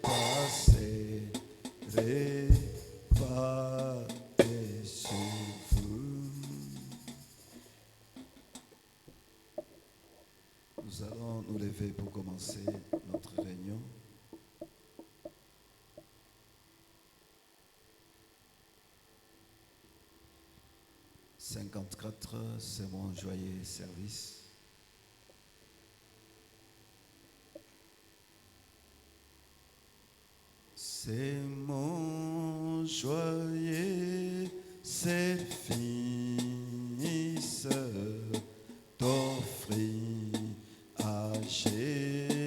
passerai par-dessus vous. Nous allons nous lever pour commencer notre réunion. « 54, c'est mon joyeux service. » C'est mon joyeux service d'offrir à Jésus-Christ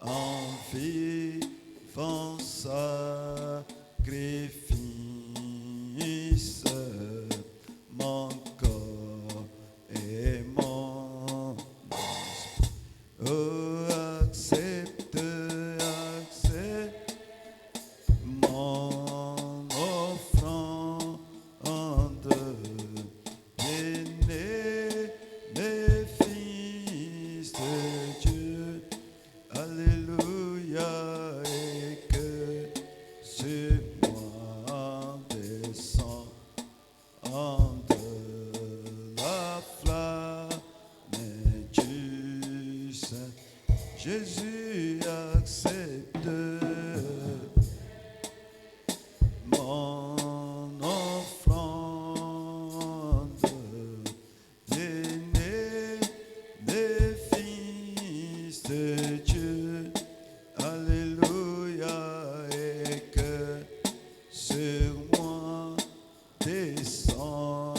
en vivant sacrifice, mon corps et mon esprit. Oh, accepte mon offrande, bien-aimé fils de Dieu. Alléluia, et que sur moi descende la flamme du Saint. Jésus accepte mon offrande, bien-aimé fils de Dieu. Alléluia, et que sur moi descende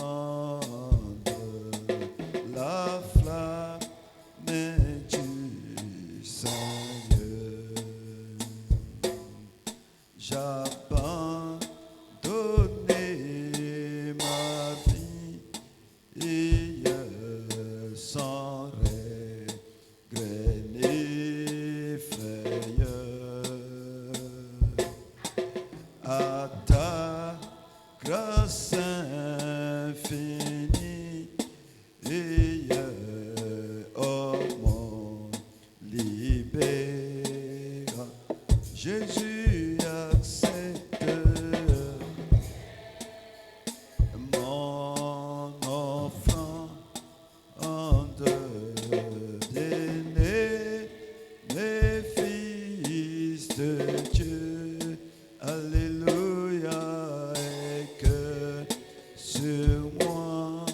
la flamme du Seigneur. J'abandonne ma vie sans regret ni frayeur. À ta grâce infinie, oh mon libérateur, Jésus accepte mon offrande, bien-aimé fils de Dieu. Alléluia, et que sur moi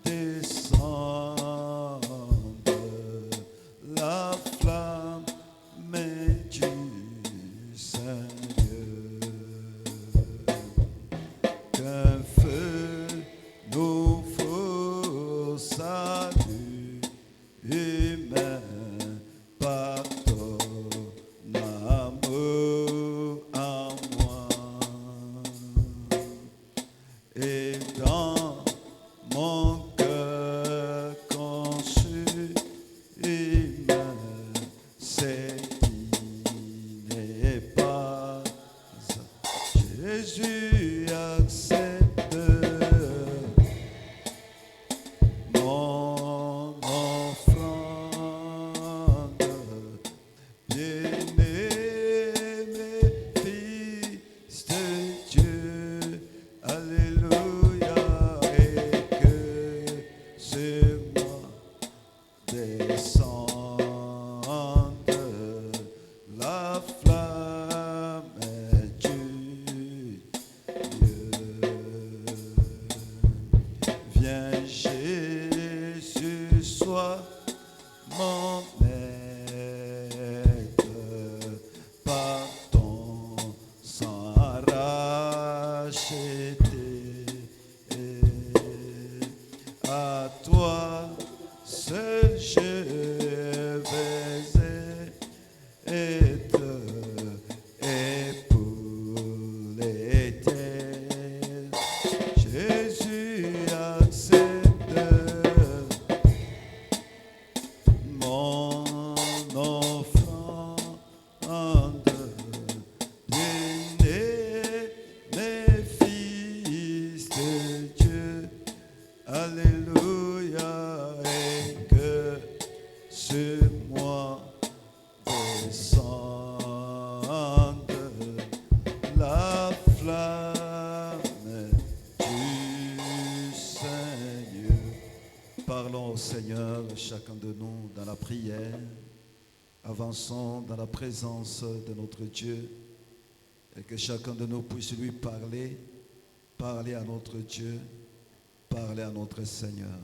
descende la flamme du Seigneur. Qu'un feu nouveau salut humain par ton amour en moi, et dans mon cœur conçu humain, c'est qui n'est pas Jésus accepte mon offrande, bien-aimé fils de Dieu. Alléluia, et que sur moi descende la flamme du Dieu. Viens Jésus, sois mon maître, par ton sang racheté. À toi seul je vais être épousé. Jésus accepte mon offrande, bien-aimé fils de Dieu. Alléluia, et que sur Parlons au Seigneur, chacun de nous, dans la prière. Avançons dans la présence de notre Dieu et que chacun de nous puisse lui parler, parler à notre Dieu, parler à notre Seigneur.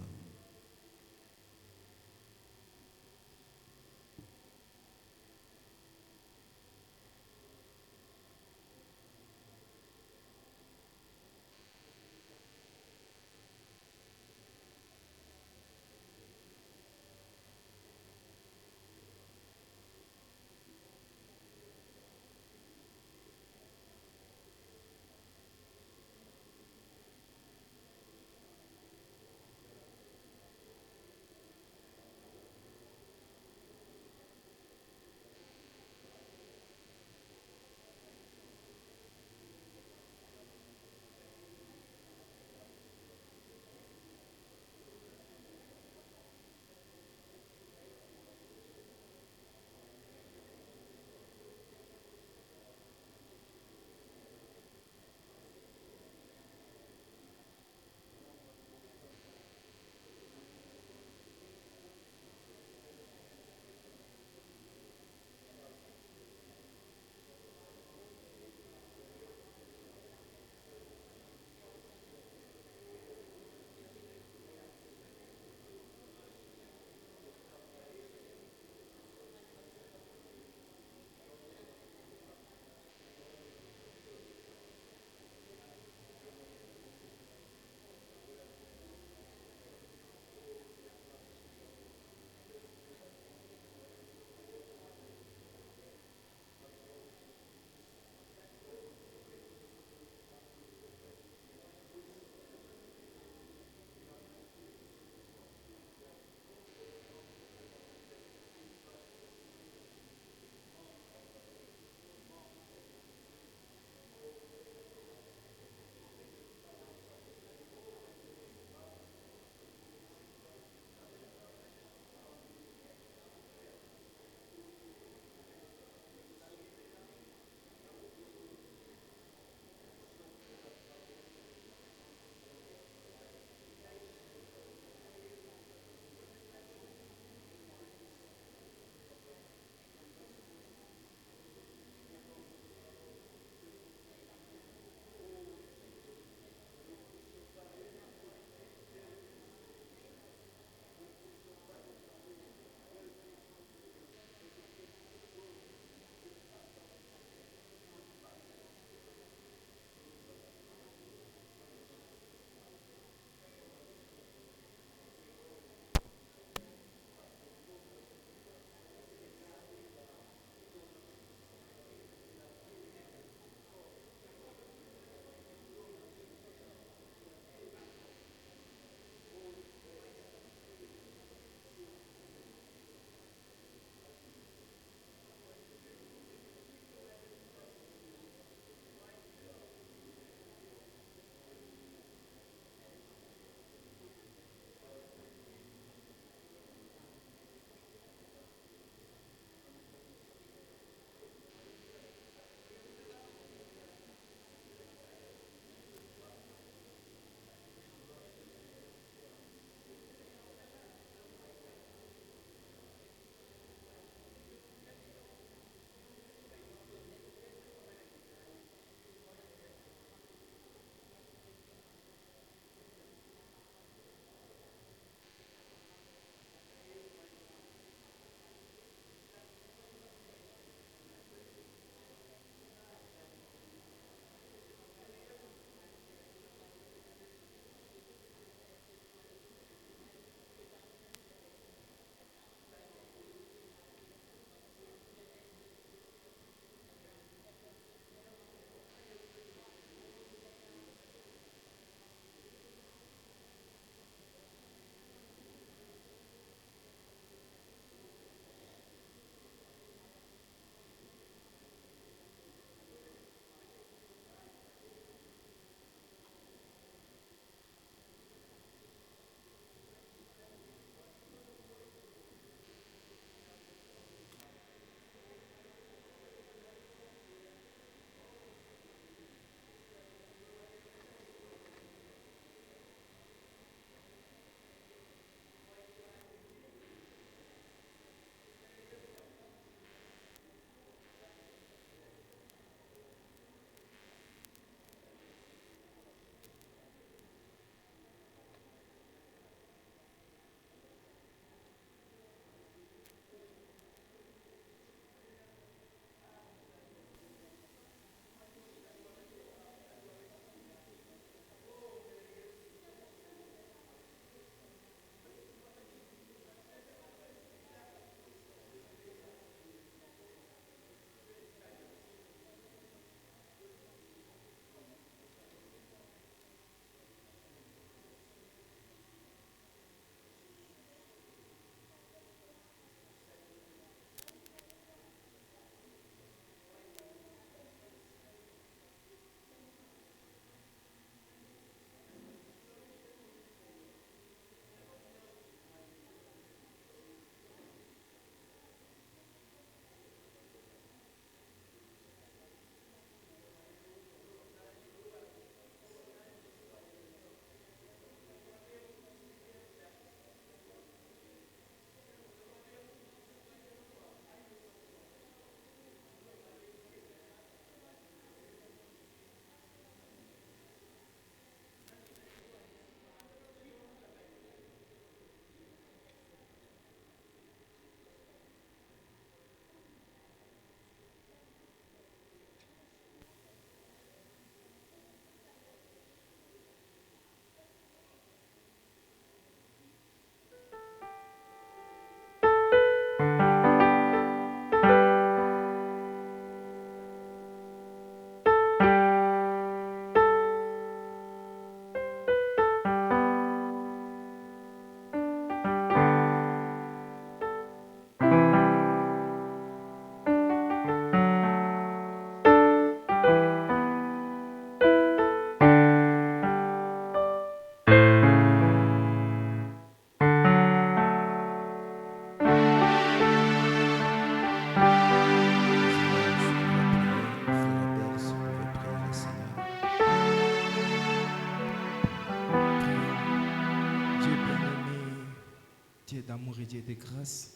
Dieu d'amour et Dieu de grâce,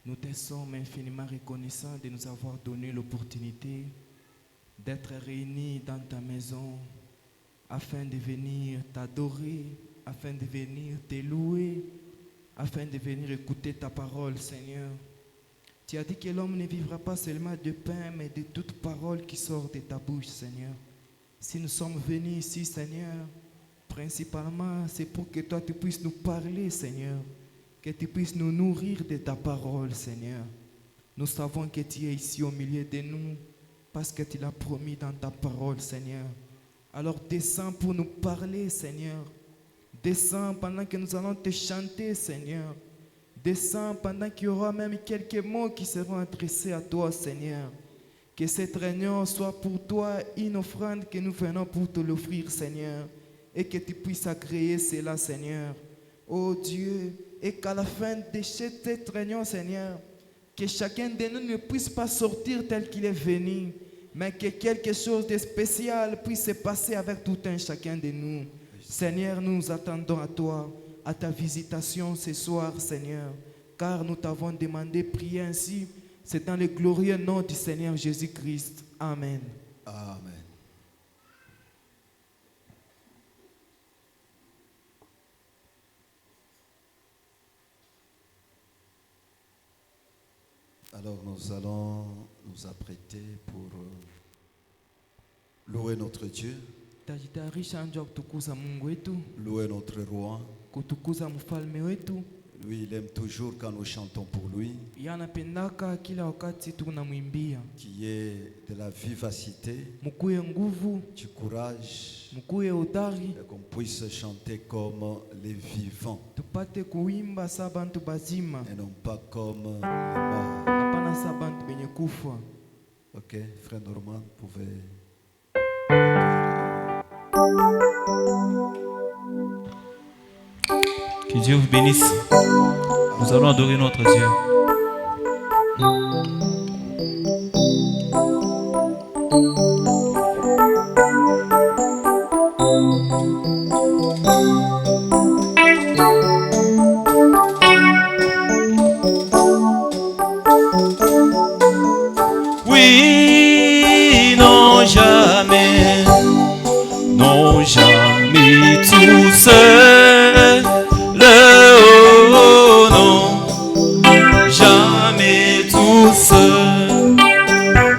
nous te sommes infiniment reconnaissants de nous avoir donné l'opportunité d'être réunis dans ta maison afin de venir t'adorer, afin de venir te louer, afin de venir écouter ta parole, Seigneur. Tu as dit que l'homme ne vivra pas seulement de pain, mais de toute parole qui sort de ta bouche, Seigneur. Si nous sommes venus ici, Seigneur, principalement, c'est pour que toi, tu puisses nous parler, Seigneur. Que tu puisses nous nourrir de ta parole, Seigneur. Nous savons que tu es ici au milieu de nous parce que tu l'as promis dans ta parole, Seigneur. Alors descends pour nous parler, Seigneur. Descends pendant que nous allons te chanter, Seigneur. Descends pendant qu'il y aura même quelques mots qui seront adressés à toi, Seigneur. Que cette réunion soit pour toi une offrande que nous venons pour te l'offrir, Seigneur. Et que tu puisses agréer cela, Seigneur. Oh Dieu, et qu'à la fin de cette réunion, Seigneur, que chacun de nous ne puisse pas sortir tel qu'il est venu, mais que quelque chose de spécial puisse se passer avec tout un chacun de nous. Seigneur, nous attendons à toi, à ta visitation ce soir, Seigneur, car nous t'avons demandé de prier ainsi. C'est dans le glorieux nom du Seigneur Jésus-Christ. Amen. Amen. Alors nous allons nous apprêter pour louer notre Dieu, louer notre roi. Lui, il aime toujours quand nous chantons pour lui, qui est de la vivacité, du courage, et qu'on puisse chanter comme les vivants et non pas comme les morts. Ok, frère Normand, vous pouvez... Que Dieu vous bénisse. Nous allons adorer notre Dieu. Oui, non jamais tout seul. Oh non, jamais tout seul.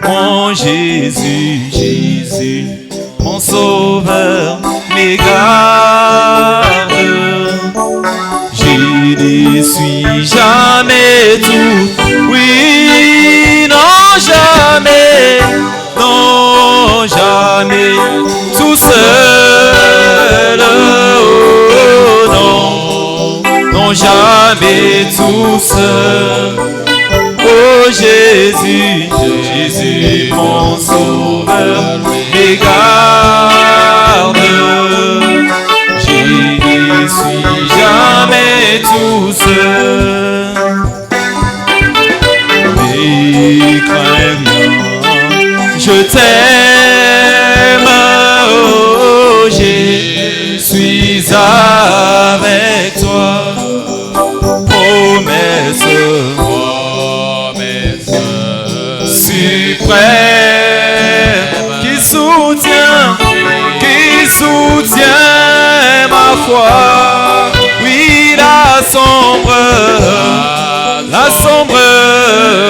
Mon Jésus, Jésus, mon sauveur, mes gardes. Je ne suis jamais tout. Oui, non, jamais tout seul. Oh non, non, jamais tout seul. Oh Jésus, Jésus, mon sauveur, mes gardes. Je ne suis jamais tout seul. Mais crains rien, je t'aime, oh, je suis avec toi. Promesse suprême qui soutient ma foi. Oui, la sombre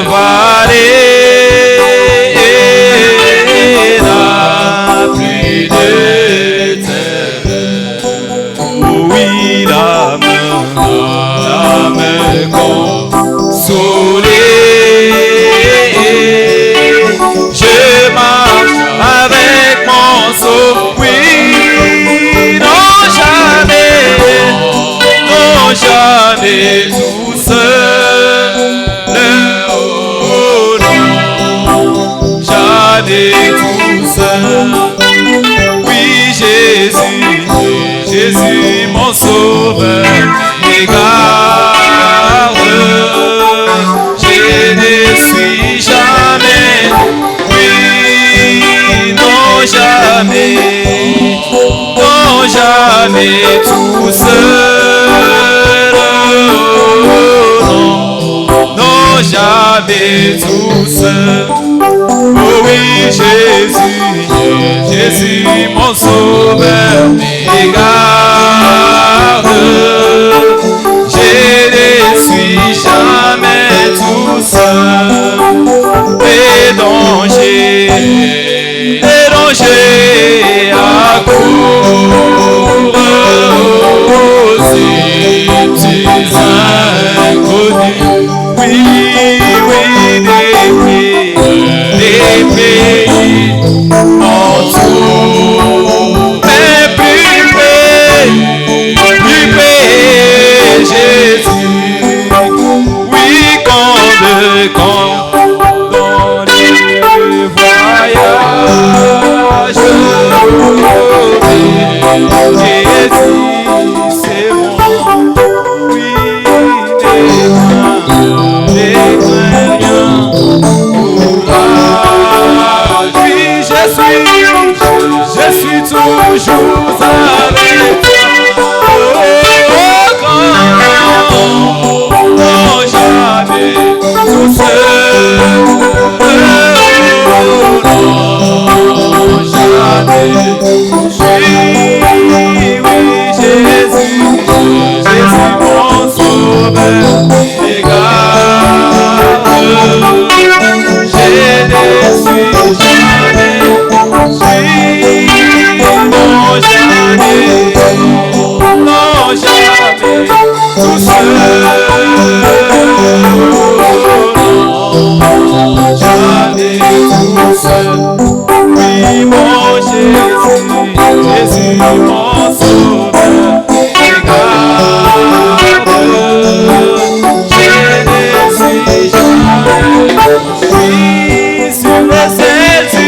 vallée n'a plus de terre. Oui, la main consolée. Je marche avec mon sauveur. Oui, non jamais tout seul. Oh non, jamais tout seul. Oui, Jésus, Jésus, mon sauveur, mes gardes. Je ne suis jamais, oui, non jamais tout seul. jamais tout seul. Oh oui, Jésus, mon sauveur, mes garde. Je ne suis jamais tout seul. Les dangers à court. C'est inconnu. Oui, des pays en tout, mais plus près, Jésus. Oui, quand dans les voyages, Jésus, c'est moi. Oui, des rien. Je suis toujours avec toi. Non, jamais tout seul. Non, jamais. Oui, Jésus, mon sauveur, mes gardes. Je ne suis jamais. Non, jamais tout seul. Non, jamais tout seul. Oui, mon Jésus, mon sauveur, mes gardes. Je ne suis jamais. Oui, sur le ciel, tu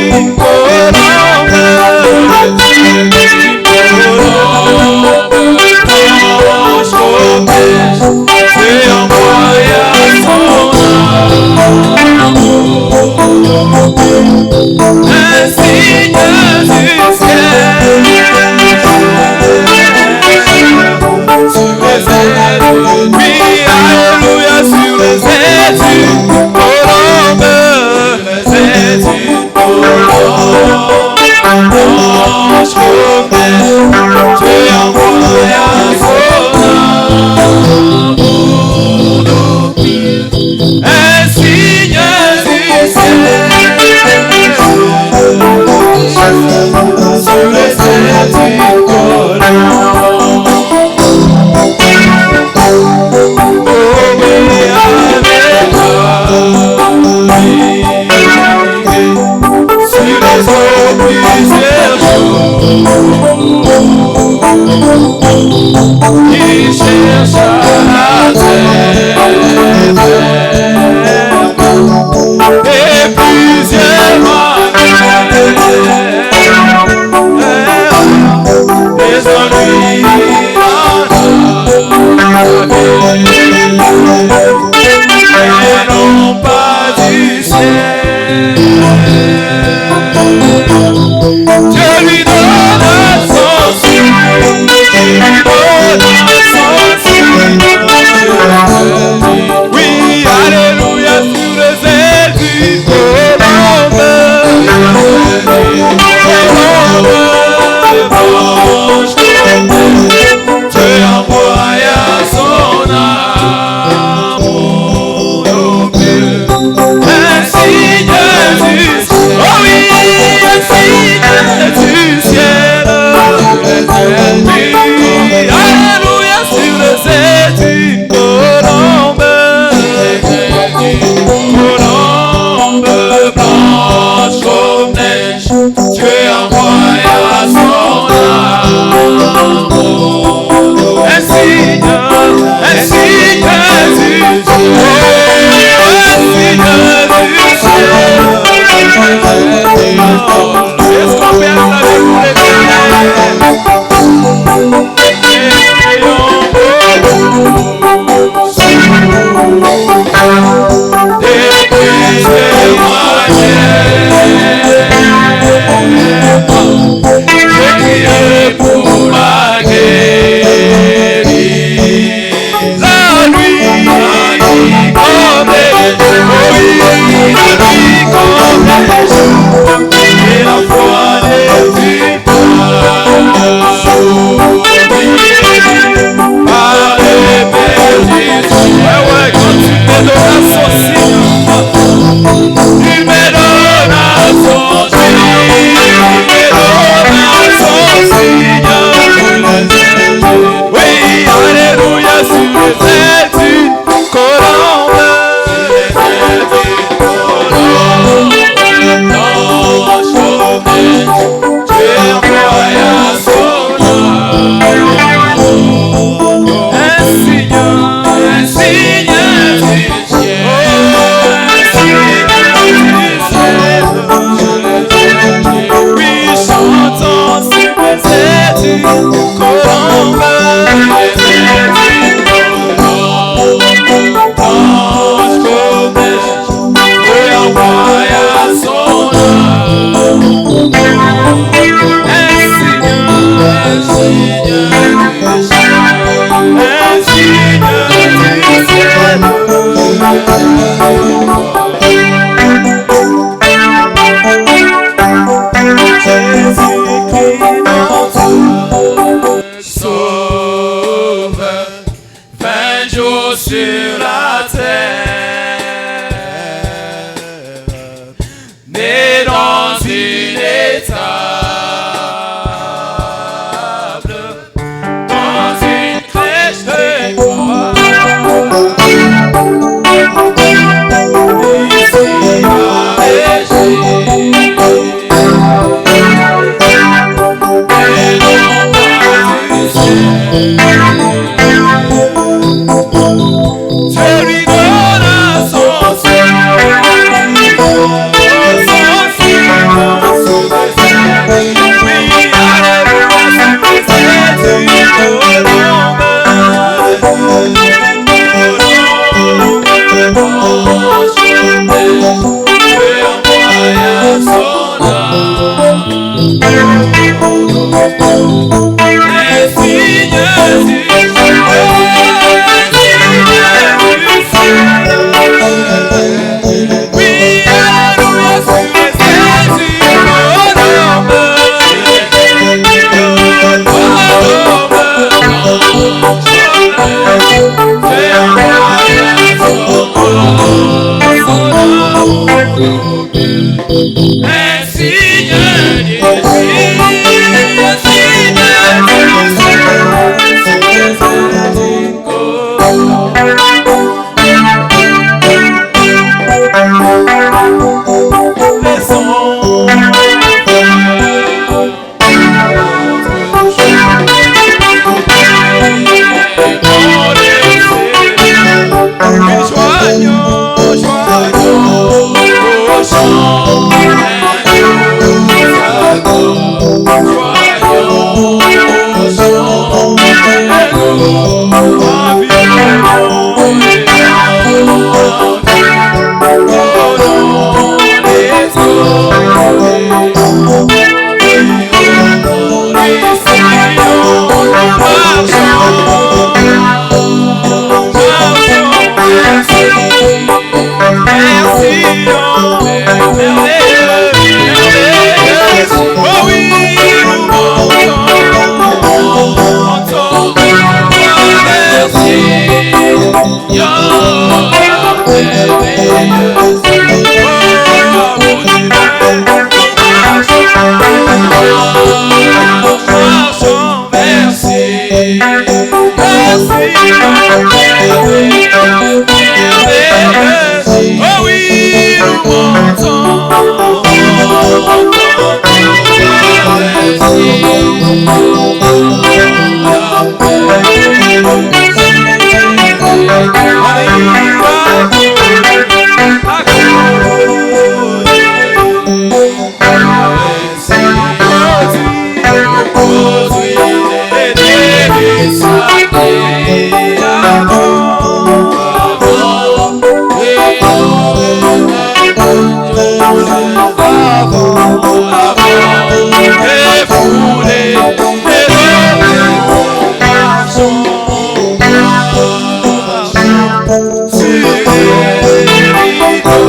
Sur les rideaux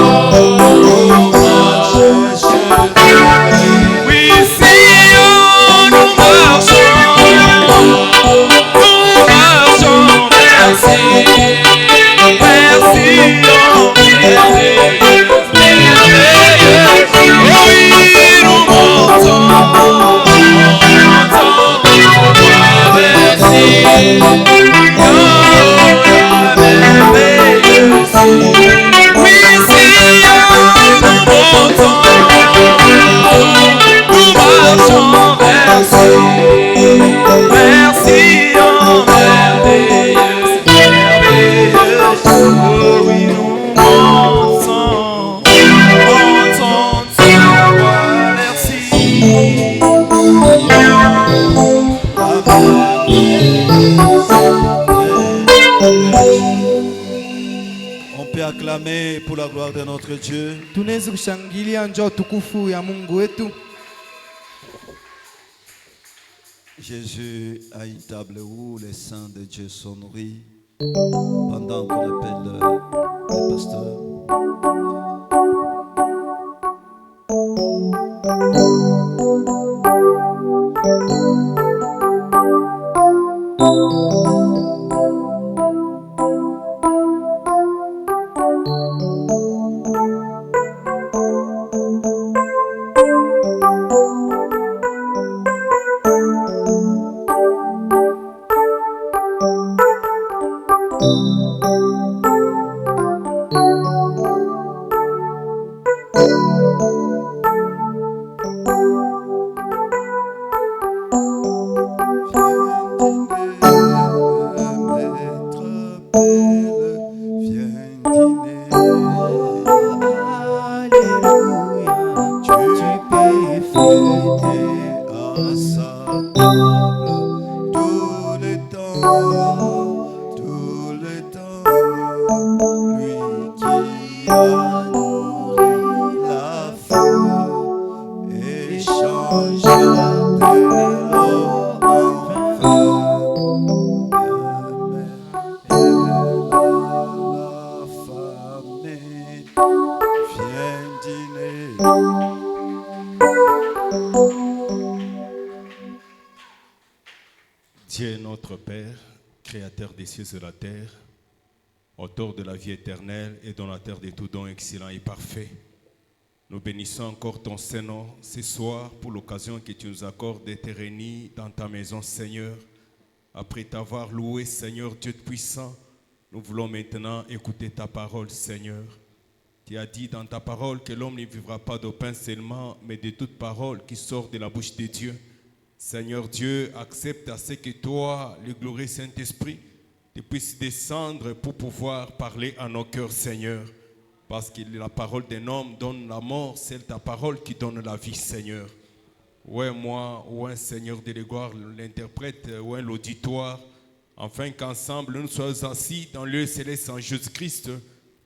On peut acclamer pour la gloire de notre Dieu. Tunaweza kushangilia njoo utukufu ya Mungu wetu. Jésus a une table où les saints de Dieu sont nourris pendant qu'on appelle les pasteurs. Dieu notre Père, créateur des cieux et de la terre, auteur de la vie éternelle et donateur de tout don excellent et parfait, nous bénissons encore ton Saint-Nom ce soir pour l'occasion que tu nous accordes d'être réunis dans ta maison, Seigneur. Après t'avoir loué, Seigneur Dieu puissant, nous voulons maintenant écouter ta parole, Seigneur. Tu as dit dans ta parole que l'homme ne vivra pas de pain seulement, mais de toute parole qui sort de la bouche de Dieu. Seigneur Dieu, accepte à ce que toi, le glorieux Saint-Esprit, tu puisses descendre pour pouvoir parler à nos cœurs, Seigneur. Parce que la parole d'un homme donne la mort, c'est ta parole qui donne la vie, Seigneur. Ouais, moi, ouais, Seigneur de la gloire, l'interprète, ouais, l'auditoire, afin qu'ensemble nous soyons assis dans le lieu céleste en Jésus-Christ.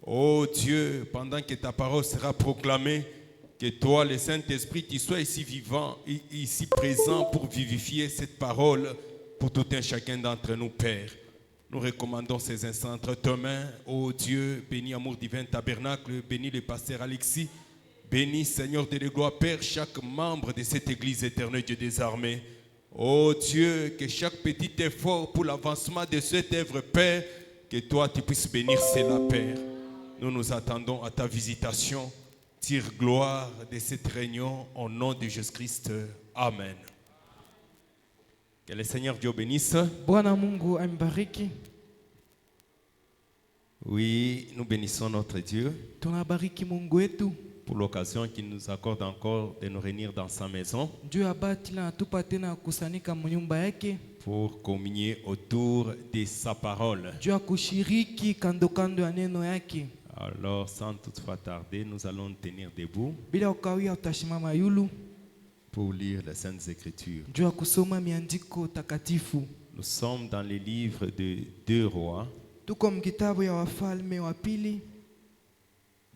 Oh Dieu, pendant que ta parole sera proclamée, que toi, le Saint-Esprit, tu sois ici vivant, ici présent pour vivifier cette parole pour tout un chacun d'entre nous, Père. Nous recommandons ces instants entre tes mains. Oh Dieu, bénis Amour Divin Tabernacle, bénis le pasteur Alexis, bénis Seigneur de la gloire, Père, chaque membre de cette église éternelle, Dieu des armées. Oh Dieu, que chaque petit effort pour l'avancement de cette œuvre, Père, que toi tu puisses bénir cela, Père. Nous nous attendons à ta visitation. Tire gloire de cette réunion au nom de Jésus-Christ. Amen. Que le Seigneur Dieu bénisse. Bwana Mungu ambariki. Oui, nous bénissons notre Dieu Tunabariki Mungu wetu. pour l'occasion qu'il nous accorde encore de nous réunir dans sa maison Juu ya bahati na atupa tena kukusanyika mnyumba yake. pour communier autour de sa parole. Juu ya kushiriki kando kando ya neno yake. Alors, sans toutefois tarder, nous allons nous tenir debout Bila ukawia utashimama yulu. pour lire les Saintes Écritures. Juu ya kusoma miandiko takatifu. Nous sommes dans les livres de 2 Rois. Tuko mkitabu ya Wafalme wa pili.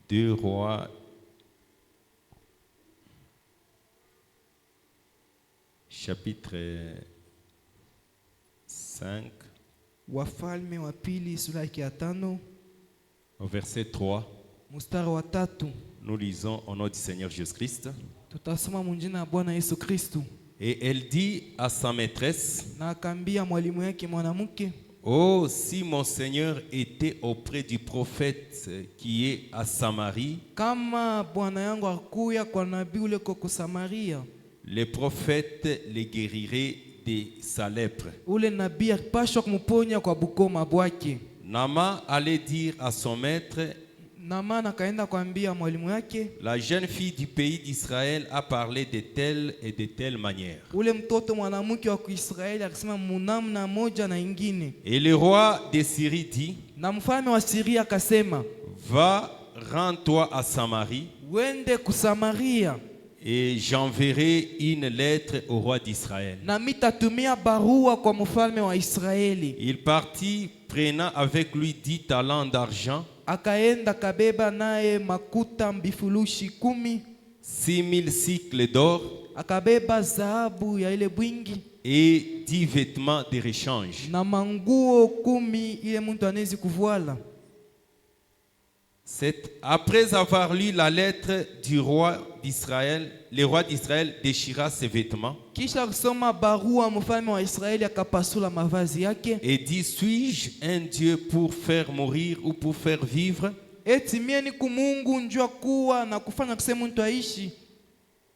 2 Rois chapitre 5 Wafalme wa pili sura ya 5 au verset 3. mstari wa 3. Nous lisons au nom du Seigneur Jésus-Christ. Tutasoma munjina ya Bwana Yesu Kristu. Et elle dit à sa maîtresse: Na akambia mwalimu yake mwanamke, Oh, si mon Seigneur était auprès du prophète qui est à Samarie, kama bwana yangu akuya kwa nabii ule koko Samaria, les prophètes les guériraient de sa lèpre. ule nabii alipashwa kumuponya kwa bukoma bwake. Naaman allait dire à son maître, Naaman akaenda kuambia mwalimu yake, la jeune fille du pays d'Israël a parlé de telle et de telle manière. ule mtoto mwanamke wa Israeli akasema munamna moja na ingine. Et le roi de Syrie dit, Na mfalme wa Siria akasema, va, rends-toi à Samarie, wende kusamaria et j'enverrai une lettre au roi d'Israël. na mitatumia barua kwa mfalme wa Israeli. Il partit, prenant avec lui 10 talents d'argent, Akaenda kabeba naye makuta mbifulushi 10, 6000 cycles d'or akabeba zahabu ya ile bwingi et 10 vêtements de rechange. na manguo 10 ile mtu anezi kuvuala. Après avoir lu la lettre du roi d'Israël, le roi d'Israël déchira ses vêtements Kisha kusoma barua, mfalme wa Israeli akapasula mavazi yake, et dit, suis-je un Dieu pour faire mourir ou pour faire vivre? eti mie ni kumungu njua kuwa na kufanya kusema mtu aishi,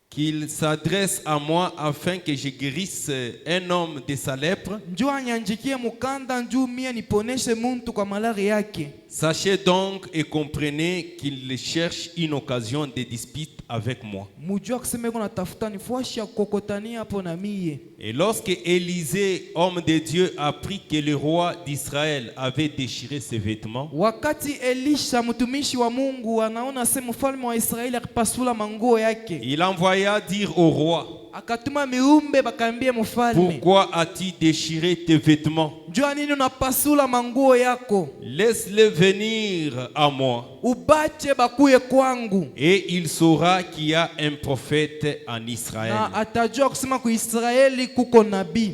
Qu'il s'adresse à moi afin que je guérisse un homme de sa lèpre? njua nyanjikie mukanda njuu mie niponeshe muntu kwa malari yake. Sachez donc et comprenez qu'il cherche une occasion de dispute avec moi. Mujua kusema iko natafuta nifuashi ya kukokotania hapo na mie. Et lorsque Élisée, homme de Dieu, apprit que le roi d'Israël avait déchiré ses vêtements, Wakati Elisha mtumishi wa Mungu anaona sema mfalme wa Israeli akipasula manguo yake, il envoya dire au roi, akatuma miumbe bakaambie mfalme, pourquoi as-tu déchiré tes vêtements? njua nini unapasula manguo yako? Laisse-les venir à moi, Ubache bakuye kwangu. et il saura qu'il y a un prophète en Israël. Na atajua kusema ku Israeli kuko nabii.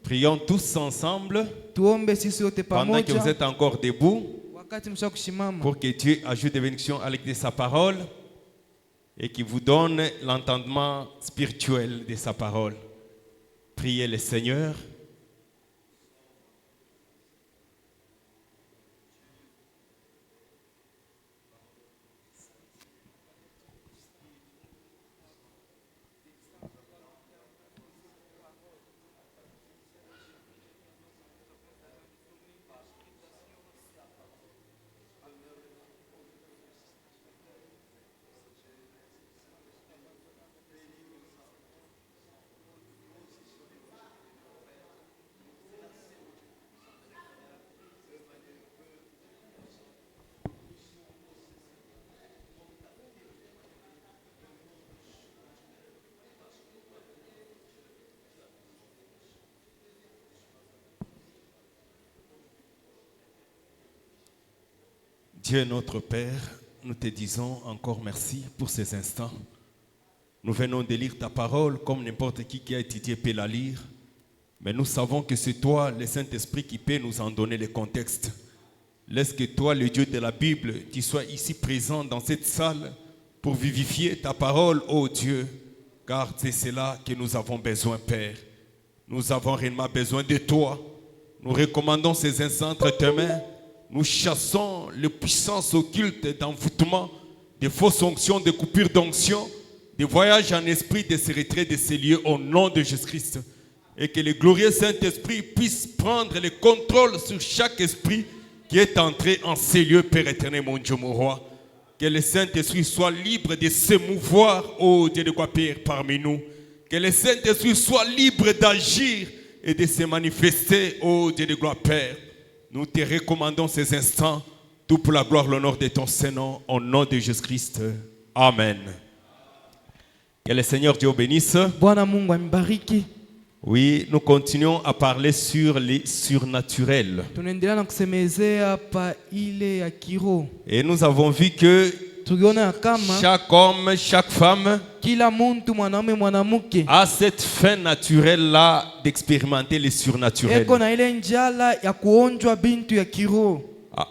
Prions tous ensemble Tuombe sisi wote pendant que vous pamoja êtes encore debout, wakati msha kushimama, pour que Dieu ajoute des bénédictions avec de sa parole et qu'il vous donne l'entendement spirituel de sa parole. Priez le Seigneur. Dieu notre Père, nous te disons encore merci pour ces instants. Nous venons de lire ta parole comme n'importe qui a étudié peut la lire. Mais nous savons que c'est toi, le Saint-Esprit, qui peut nous en donner le contexte. Laisse que toi, le Dieu de la Bible, tu sois ici présent dans cette salle pour vivifier ta parole, ô Dieu. Car c'est cela que nous avons besoin, Père. Nous avons réellement besoin de toi. Nous recommandons ces instants entre tes mains. Nous chassons les puissances occultes d'envoûtement, des fausses onctions, des coupures d'onction, des voyages en esprit, de ces retraits, de ces lieux au nom de Jésus-Christ. Et que le glorieux Saint-Esprit puisse prendre le contrôle sur chaque esprit qui est entré en ces lieux, Père éternel, mon Dieu, mon roi. Que le Saint-Esprit soit libre de se mouvoir, ô Dieu de quoi, Père, parmi nous. Que le Saint-Esprit soit libre d'agir et de se manifester, ô Dieu de gloire, Père. Nous te recommandons ces instants, tout pour la gloire, l'honneur de ton Saint-Nom, au nom de Jésus-Christ. Amen. Que le Seigneur Dieu bénisse. Bwana Mungu amibariki. Oui, nous continuons à parler sur les surnaturels. Tunaendelea na kusemezea pa ile ya kiroho. Et nous avons vu que Tuliona ya kama chaque homme, chaque femme kila muntu mwanaume mwanamke a cette fin naturelle-là d'expérimenter les surnaturels. eko na ile njala ya kuonjwa bintu ya kiroho.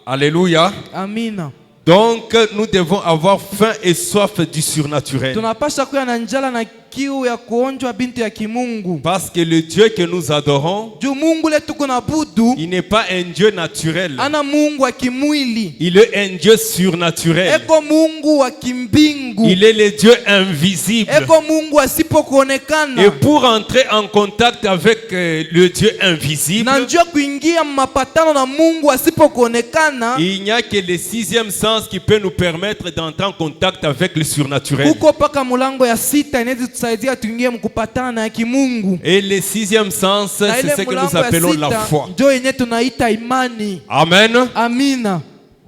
Alléluia. Amina. Donc nous devons avoir faim et soif du surnaturel. Tunapasha kuwa na njala na kiu ya kuonjwa bintu ya kimungu. Parce que le Dieu que nous adorons, Juu Mungu le tuko na budu, il n'est pas un Dieu naturel. ana Mungu wa kimwili. Il est un Dieu surnaturel. Eko Mungu wa kimbingu. Il est le Dieu invisible. Eko Mungu asipo kuonekana. Et pour entrer en contact avec le Dieu invisible, Na njua kuingia mapatano na Mungu asipo kuonekana, il n'y a que le sixième sens qui peut nous permettre d'entrer en contact avec le surnaturel. kuko paka mulango ya sita inaweza tusaidia tuingie mkupatana na ya kimungu. Et le sixième sens, Na c'est ile ce que mulango nous appelons ya la sita foi. ndio yenye tunaita imani. Amen. Amina.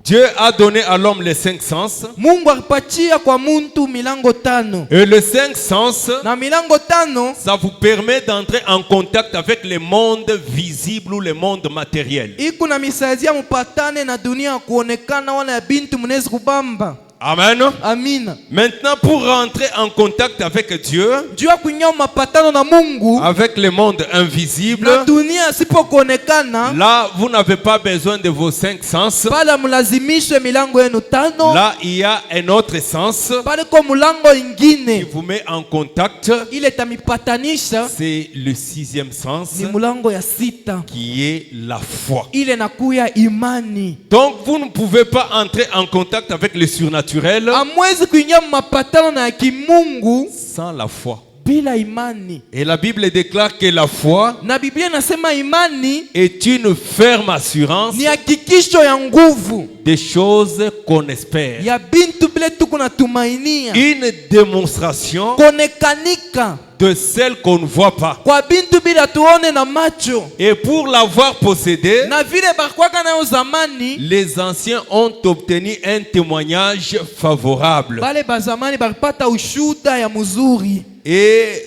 Dieu a donné à l'homme les cinq sens. Mungu alipatia kwa muntu milango tano. Et les cinq sens, Na milango tano ça vous permet d'entrer en contact avec le monde visible ou le monde matériel. iko na misaidia mupatane na dunia kuonekana wala ya bintu mnezi kubamba. Amen. Amina. Maintenant, pour rentrer en contact avec Dieu, Jua kuingia mapatano na Mungu avec le monde invisible, na dunia asipo kuonekana, là, vous n'avez pas besoin de vos cinq sens. pala mlazimishe milango yenu tano. Là, il y a un autre sens Pale kwa mulango qui ingine vous met en contact. ile tamipatanisha C'est le sixième sens ni mulango ya sita qui est la foi. ile nakuya imani. Donc, vous ne pouvez pas entrer en contact avec le surnaturel Amwezi kuingia mapatano na ya kimungu sans la foi. bila imani. Et la Bible déclare que la foi Na Biblia inasema imani est une ferme assurance ni hakikisho ya nguvu des choses qu'on espère. ya bintu bile tuko natumainia Une démonstration konekanika de celle qu'on ne voit pas. kwa bintu bila tuone na macho. Et pour l'avoir possédé, Na vile bakwaka nayo zamani, les anciens ont obtenu un témoignage favorable. bale bazamani balipata ushuda ya mzuri. Et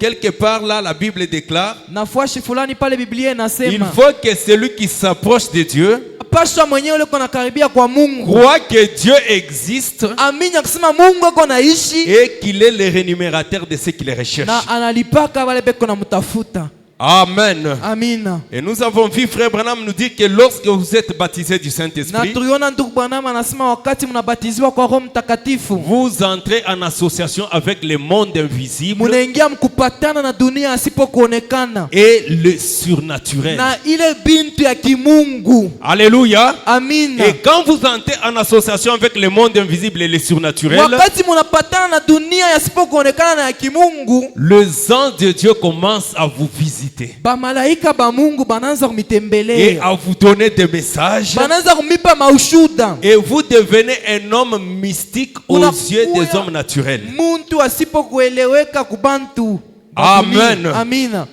quelque part là, la Bible déclare, Na fashi fulani pale Biblia il inasema faut que celui qui s'approche de Dieu pasha mwenyewe ule kona karibia kwa Mungu croit que Dieu existe amini akisema Mungu ako naishi et qu'il est le rémunérateur de ceux qui le recherchent. na analipaka wale beko na mtafuta. Amen. Amina. Et nous avons vu Frère Branham nous dire que lorsque vous êtes baptisé du Na Saint-Esprit, tuliona ndugu Branham anasema wakati mnabatiziwa kwa Roho Mtakatifu vous entrez en association avec le monde invisible munaingia mkupatana na dunia asipo kuonekana et le surnaturel. na ile bintu ya kimungu. Alléluia. Amina. Et quand vous entrez en association avec le monde invisible et le surnaturel, Wakati munapatana na dunia yasipo kuonekana na ya kimungu, les anges de Dieu commencent à vous visiter ba malaika ba Mungu bananza et kumitembelea, à vous donner des messages. bananza kumipa maushuda. Et vous devenez un homme mystique aux yeux des hommes naturels. Muntu asipo kueleweka kubantu. Amen. Amina.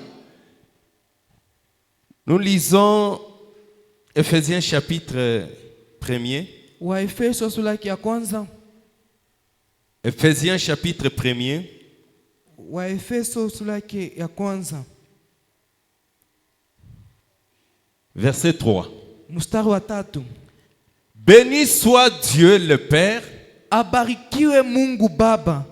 Nous lisons Ephésiens chapitre 1er. Waefeso sura ya kwanza. Ephésiens chapitre 1er. Waefeso sura ya kwanza. Verset 3. Mstari wa 3. Béni soit Dieu le Père, Abarikiwe Mungu Baba,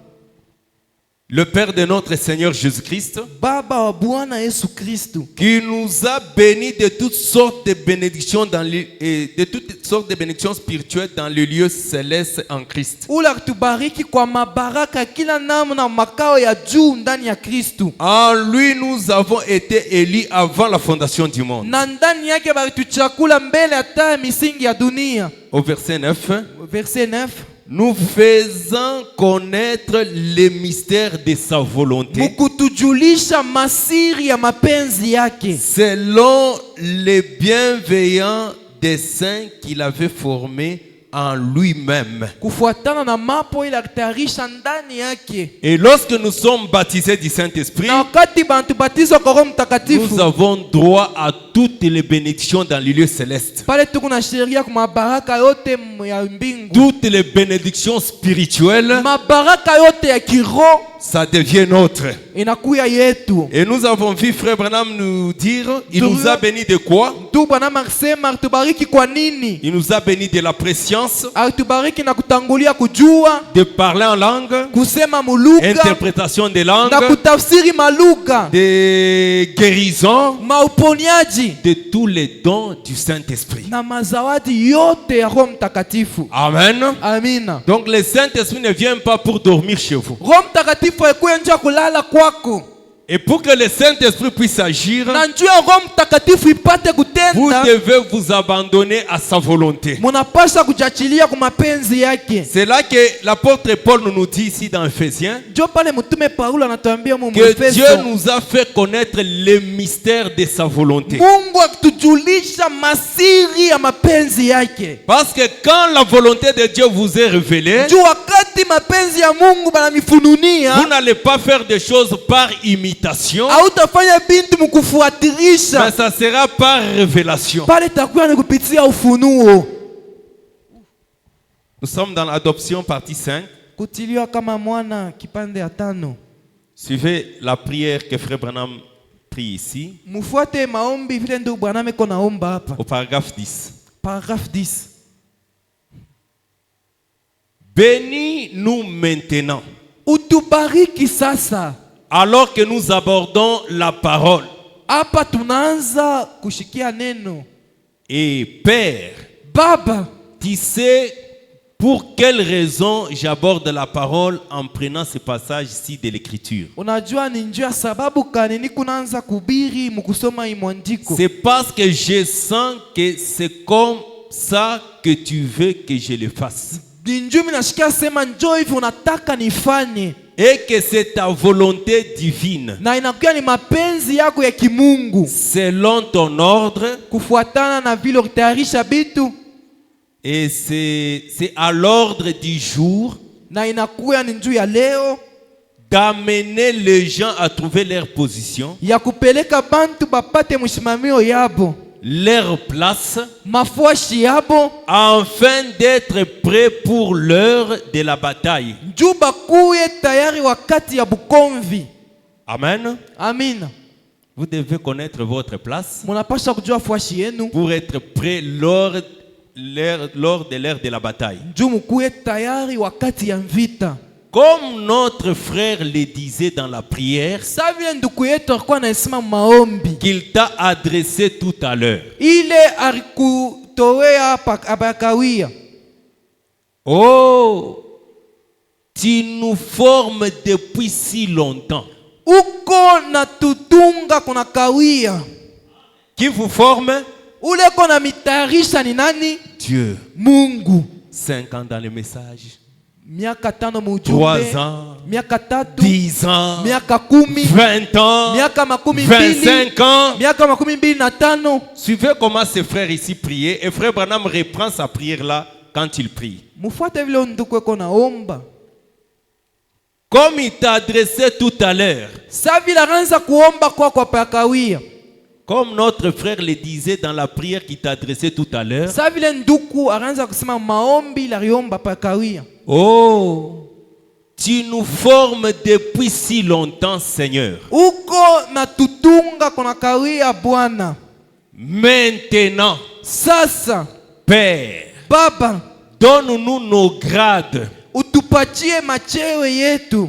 le Père de notre Seigneur Jésus-Christ, Baba wa Bwana Yesu Kristu, qui nous a bénis de toutes sortes de bénédictions de toutes sortes de bénédictions spirituelles dans le lieu céleste en Christ. ula kutubariki kwa mabaraka kila namna makao ya juu ndani ya Kristu. En lui nous avons été élus avant la fondation du monde. Na ndani yake balituchakula mbele hata misingi ya dunia. Au verset 9, Verset 9. nous faisons connaître les mystères de sa volonté Mukutujulisha masiri ya mapenzi yake selon les bienveillants desseins qu'il avait formés en lui-même. kufuatana na mapo ile alitayarisha ndani yake. Et lorsque nous sommes baptisés du Saint-Esprit, Na wakati bantu batizwa kwa Roho Mtakatifu, nous avons droit à toutes les bénédictions dans les lieux célestes. pale tuko na sheria kwa mabaraka yote ya mbingu, Toutes les bénédictions spirituelles, mabaraka yote ya kiroho ça devient notre. inakuya yetu. Et nous avons vu Frère Branham nous dire, il nous a bénis de quoi? Tu Bwana Marsema alitubariki kwa nini? Il nous a bénis de la préscience, Alitubariki na kutangulia kujua, de parler en langue, kusema mulugha interprétation des na langues, kutafsiri malugha, de guérison, mauponyaji de tous les dons du Saint-Esprit. na mazawadi yote ya Roho Mtakatifu. Amen. Amina. Donc le Saint-Esprit ne vient pas pour dormir chez vous. Roho Mtakatifu Mtakatifu akuye nje kulala kwako. Et pour que le Saint-Esprit puisse agir, Na njoo Roho Mtakatifu ipate vous kutenda. devez vous abandonner à sa volonté. Munapaswa kujachilia kwa mapenzi yake. C'est là que l'apôtre Paul nous dit ici dans Ephésiens Njoo pale mtume Paulo anatuambia mu que Efeso. Dieu nous a fait connaître le mystère de sa volonté. Mungu akitujulisha masiri ya mapenzi yake. Parce que quand la volonté de Dieu vous est révélée, Njoo wakati mapenzi ya Mungu banamifununia, vous n'allez pas faire des choses par imitation, hautafanya bintu mkufuatilisha. mais ça sera par révélation. Pale takuwa ni kupitia ufunuo. Nous sommes dans l'adoption partie 5. Kutiliwa kama mwana kipande ya 5. Suivez la prière que Frère Branham prie ici, Mufuate maombi vile ndugu Bwana ameko naomba hapa. au paragraphe 10. Paragraphe 10. Bénis-nous maintenant, Utubariki sasa. alors que nous abordons la parole. Hapa tunaanza kushikia neno. Et Père, Baba, tu sais pour quelle raison j'aborde la parole en prenant ce passage-ci de l'Écriture. unajua ni njia sababu kanini kunaanza kubiri mkusoma imwandiko. C'est parce que je sens que c'est comme ça que tu veux que je le fasse. Ni njoo mimi nashikia sema njoo hivi unataka nifanye. Et que c'est ta volonté divine, Na inakuwa ni mapenzi yako ya kimungu. selon ton ordre. Kufuatana na vile ukitayarisha bitu. Et c'est à l'ordre du jour Na inakuwa ni njoo ya leo. d'amener les gens à trouver leur position, Ya kupeleka bantu bapate mshimamio yabo. leur place, Mafuashi yabo. afin d'être prêts pour l'heure de la bataille. Njoo bakuye tayari wakati ya bukomvi. Amen. Amina. Vous devez connaître votre place Munapasha kujua fuashi yenu. pour être prêts lors de l'heure de la bataille. Njoo mukuye tayari wakati ya vita. Comme notre frère le disait dans la prière Sa vile ndugu yetu alikuwa anasema maombi. qu'il t'a adressé tout à l'heure. Ile alikutowea hapa abakawia. Oh, tu nous formes depuis si longtemps. Uko na tutunga kuna kawia. Qui vous forme? Ule kona mitayarisha ni nani? Dieu. Mungu. 5 ans dans le message, Miaka 5 3 mujumbe. ans, Miaka 3. 10 ans, Miaka 10. 20 ans, Miaka 25. 25 ans. Miaka 25. Suivez comment ce frère ici priait. Et frère Branham reprend sa prière là quand il prie. Mufuate vile ndugu yako naomba. Comme il t'a adressé tout à l'heure. Sa vile anaanza kuomba kwa pakawia. Comme notre frère le disait dans la prière qu'il t'a adressé tout à l'heure. Sa vile nduku anaanza kusema maombi la riomba pakawia. Oh, tu nous formes depuis si longtemps, Seigneur. Uko na tutunga kuna kawia Bwana. Maintenant, Sasa Père, Baba, donne-nous nos grades. utupatie macheo yetu.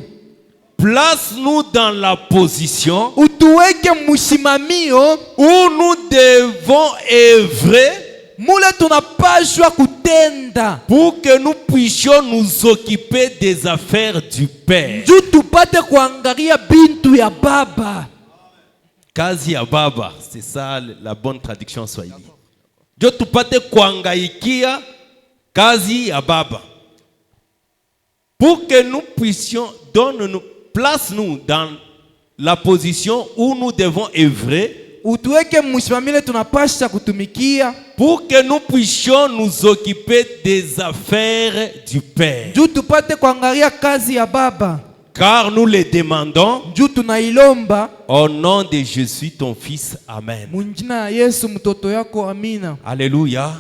Place-nous dans la position Utuweke msimamio où nous devons œuvrer mule tunapashwa kutenda. pour que nous puissions nous occuper des affaires du Père. Juu tupate kuangalia bintu ya Baba. Kazi ya Baba, c'est ça la bonne traduction en Swahili. Ndio tupate kuangaikia kazi ya Baba. Pour que nous puissions, donne-nous, place-nous dans la position où nous devons œuvrer. Utuweke msimamile tunapasha kutumikia. Pour que nous puissions nous occuper des affaires du Père. Juu tupate kuangalia kazi ya Baba. Car nous les demandons Juu tunailomba au nom de Jésus ton Fils. Amen. munjina ya Yesu mtoto yako, amina. Alléluia.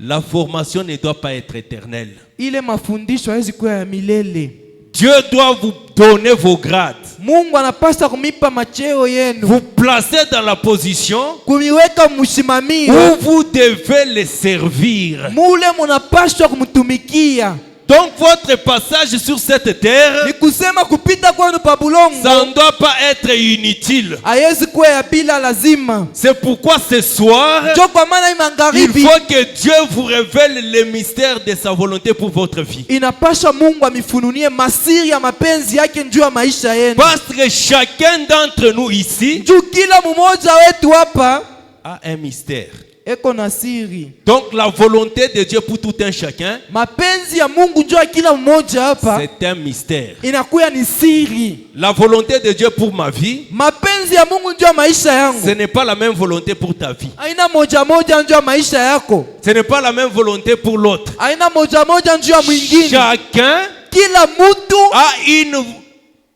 La formation ne doit pas être éternelle. Ile mafundisho haizi kuwa ya milele. Dieu doit vous donner vos grades. Mungu anapaswa kumipa macheo yenu. Vous placez dans la position Kumiweka msimamio où vous devez les servir. mule munapaswa kumtumikia. Donc votre passage sur cette terre, Ni kusema kupita kwenu pa bulongo ça ne doit pas être inutile. haiwezi kuwa ya bila lazima. C'est pourquoi ce soir, Ndio kwa maana hii il magharibi faut que Dieu vous révèle le mystère de sa volonté pour votre vie. inapasha Mungu amifununie masiri ya mapenzi yake juu ya maisha yenu. Parce que chacun d'entre nous ici Juu kila mmoja wetu hapa a un mystère. eko na siri. Donc la volonté de Dieu pour tout un chacun, Mapenzi ya Mungu juu ya kila mmoja hapa c'est un mystère. inakuwa ni siri. La volonté de Dieu pour ma vie, Mapenzi ya Mungu juu ya maisha yangu ce n'est pas la même volonté pour ta vie. aina moja moja juu ya maisha yako, Ce n'est pas la même volonté pour l'autre. aina moja moja juu ya mwingine. Chacun Kila mtu a une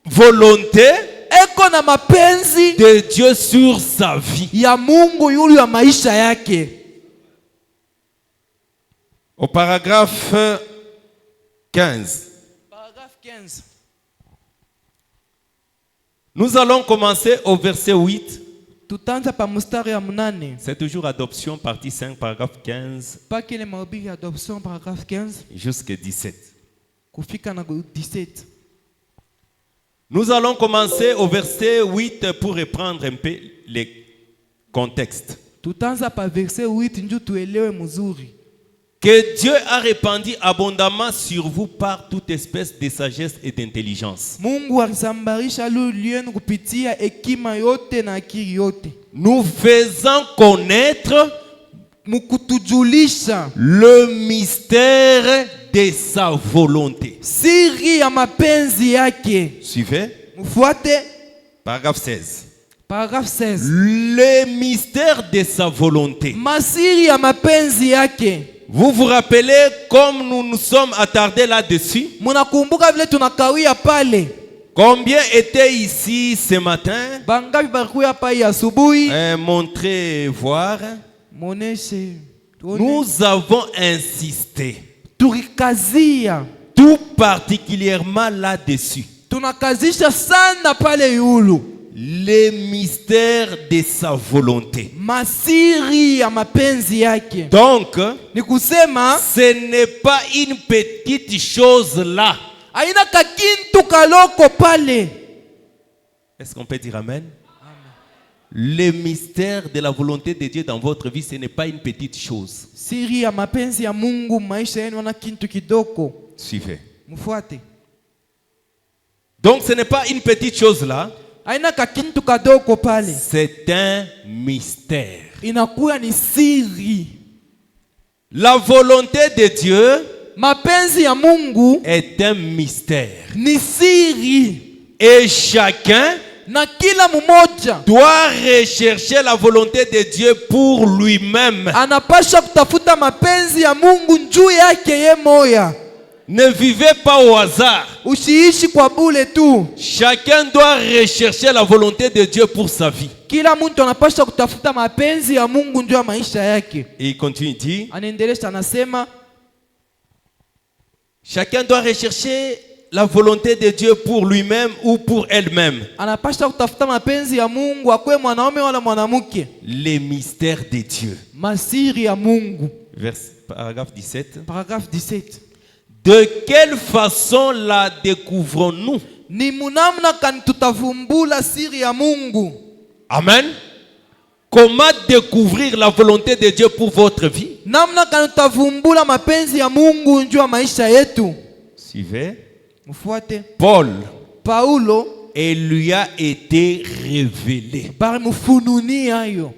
volonté eko na mapenzi de Dieu sur sa vie. ya Mungu yule ya maisha yake. Au paragraphe 15, Paragraphe 15. nous allons commencer au verset 8. Tutaanza pa mstari ya 8 C'est toujours adoption, partie 5, paragraphe 15 mpaka ile mahubiri ya adoption, paragraphe 15 jusqu'à 17. kufika na 17. Nous allons commencer au verset 8 pour reprendre un peu les contextes. Tutaanza pa verset 8 ndio tuelewe mzuri. Que Dieu a répandu abondamment sur vous par toute espèce de sagesse et d'intelligence. Mungu alisambarisha lulu kupitia hekima yote na akili yote, Nous faisant connaître mukutujulisha le mystère de sa volonté. siri ya mapenzi yake. Suivez. Mfuate Paragraphe 16. paragraphe 16. Le mystère de sa volonté. Masiri ya mapenzi yake. Vous vous rappelez comme nous nous sommes attardés là-dessus? Munakumbuka vile tunakawia pale? Combien étaient ici ce matin? Bangapi barikuya pa hii asubuhi? Montrez voir. Moneshe. Nous avons insisté Turikazia. tout particulièrement là-dessus. Tunakazisha sana pale yulu. Les mystères de sa volonté. Masiri ya mapenzi yake. Donc, Ni kusema ce n'est pas une petite chose là. aina kakintu kaloko pale. Est-ce qu'on peut dire amen? Le mystère de la volonté de Dieu dans votre vie, ce n'est pas une petite chose. Siri ya mapenzi ya Mungu maisha yenu wana kintu kidoko. Suivez. Mfuate. Donc, ce n'est pas une petite chose là. Aina kakintu kadoko pale. C'est un mystère. Inakuwa ni siri. La volonté de Dieu Mapenzi ya Mungu est un mystère. ni siri. Et chacun Na kila mmoja doit rechercher la volonté de Dieu pour lui-même. anapasha kutafuta mapenzi ya Mungu njuu yake ye moya. Ne vivez pas au hasard. Usiishi kwa bule tu. Chacun doit rechercher la volonté de Dieu pour sa vie. Kila mtu anapasha kutafuta mapenzi ya Mungu njuu ya maisha yake. Et il continue, il dit, Anaendelea anasema chacun doit rechercher la volonté de Dieu pour lui-même ou pour elle-même. anapasha kutafuta mapenzi ya Mungu akwe mwanaume wala mwanamke. Les mystères de Dieu. Masiri ya Mungu. Paragraphe 17. Paragraphe 17. De quelle façon la découvrons-nous? Ni munamna kan tutavumbula siri ya Mungu. Amen. Comment découvrir la volonté de Dieu pour votre vie? Namna kan tutavumbula mapenzi ya Mungu njuu ya maisha yetu. Suivez. Mfuate. Paul, Paulo et lui a été révélé. barimufununi ayo.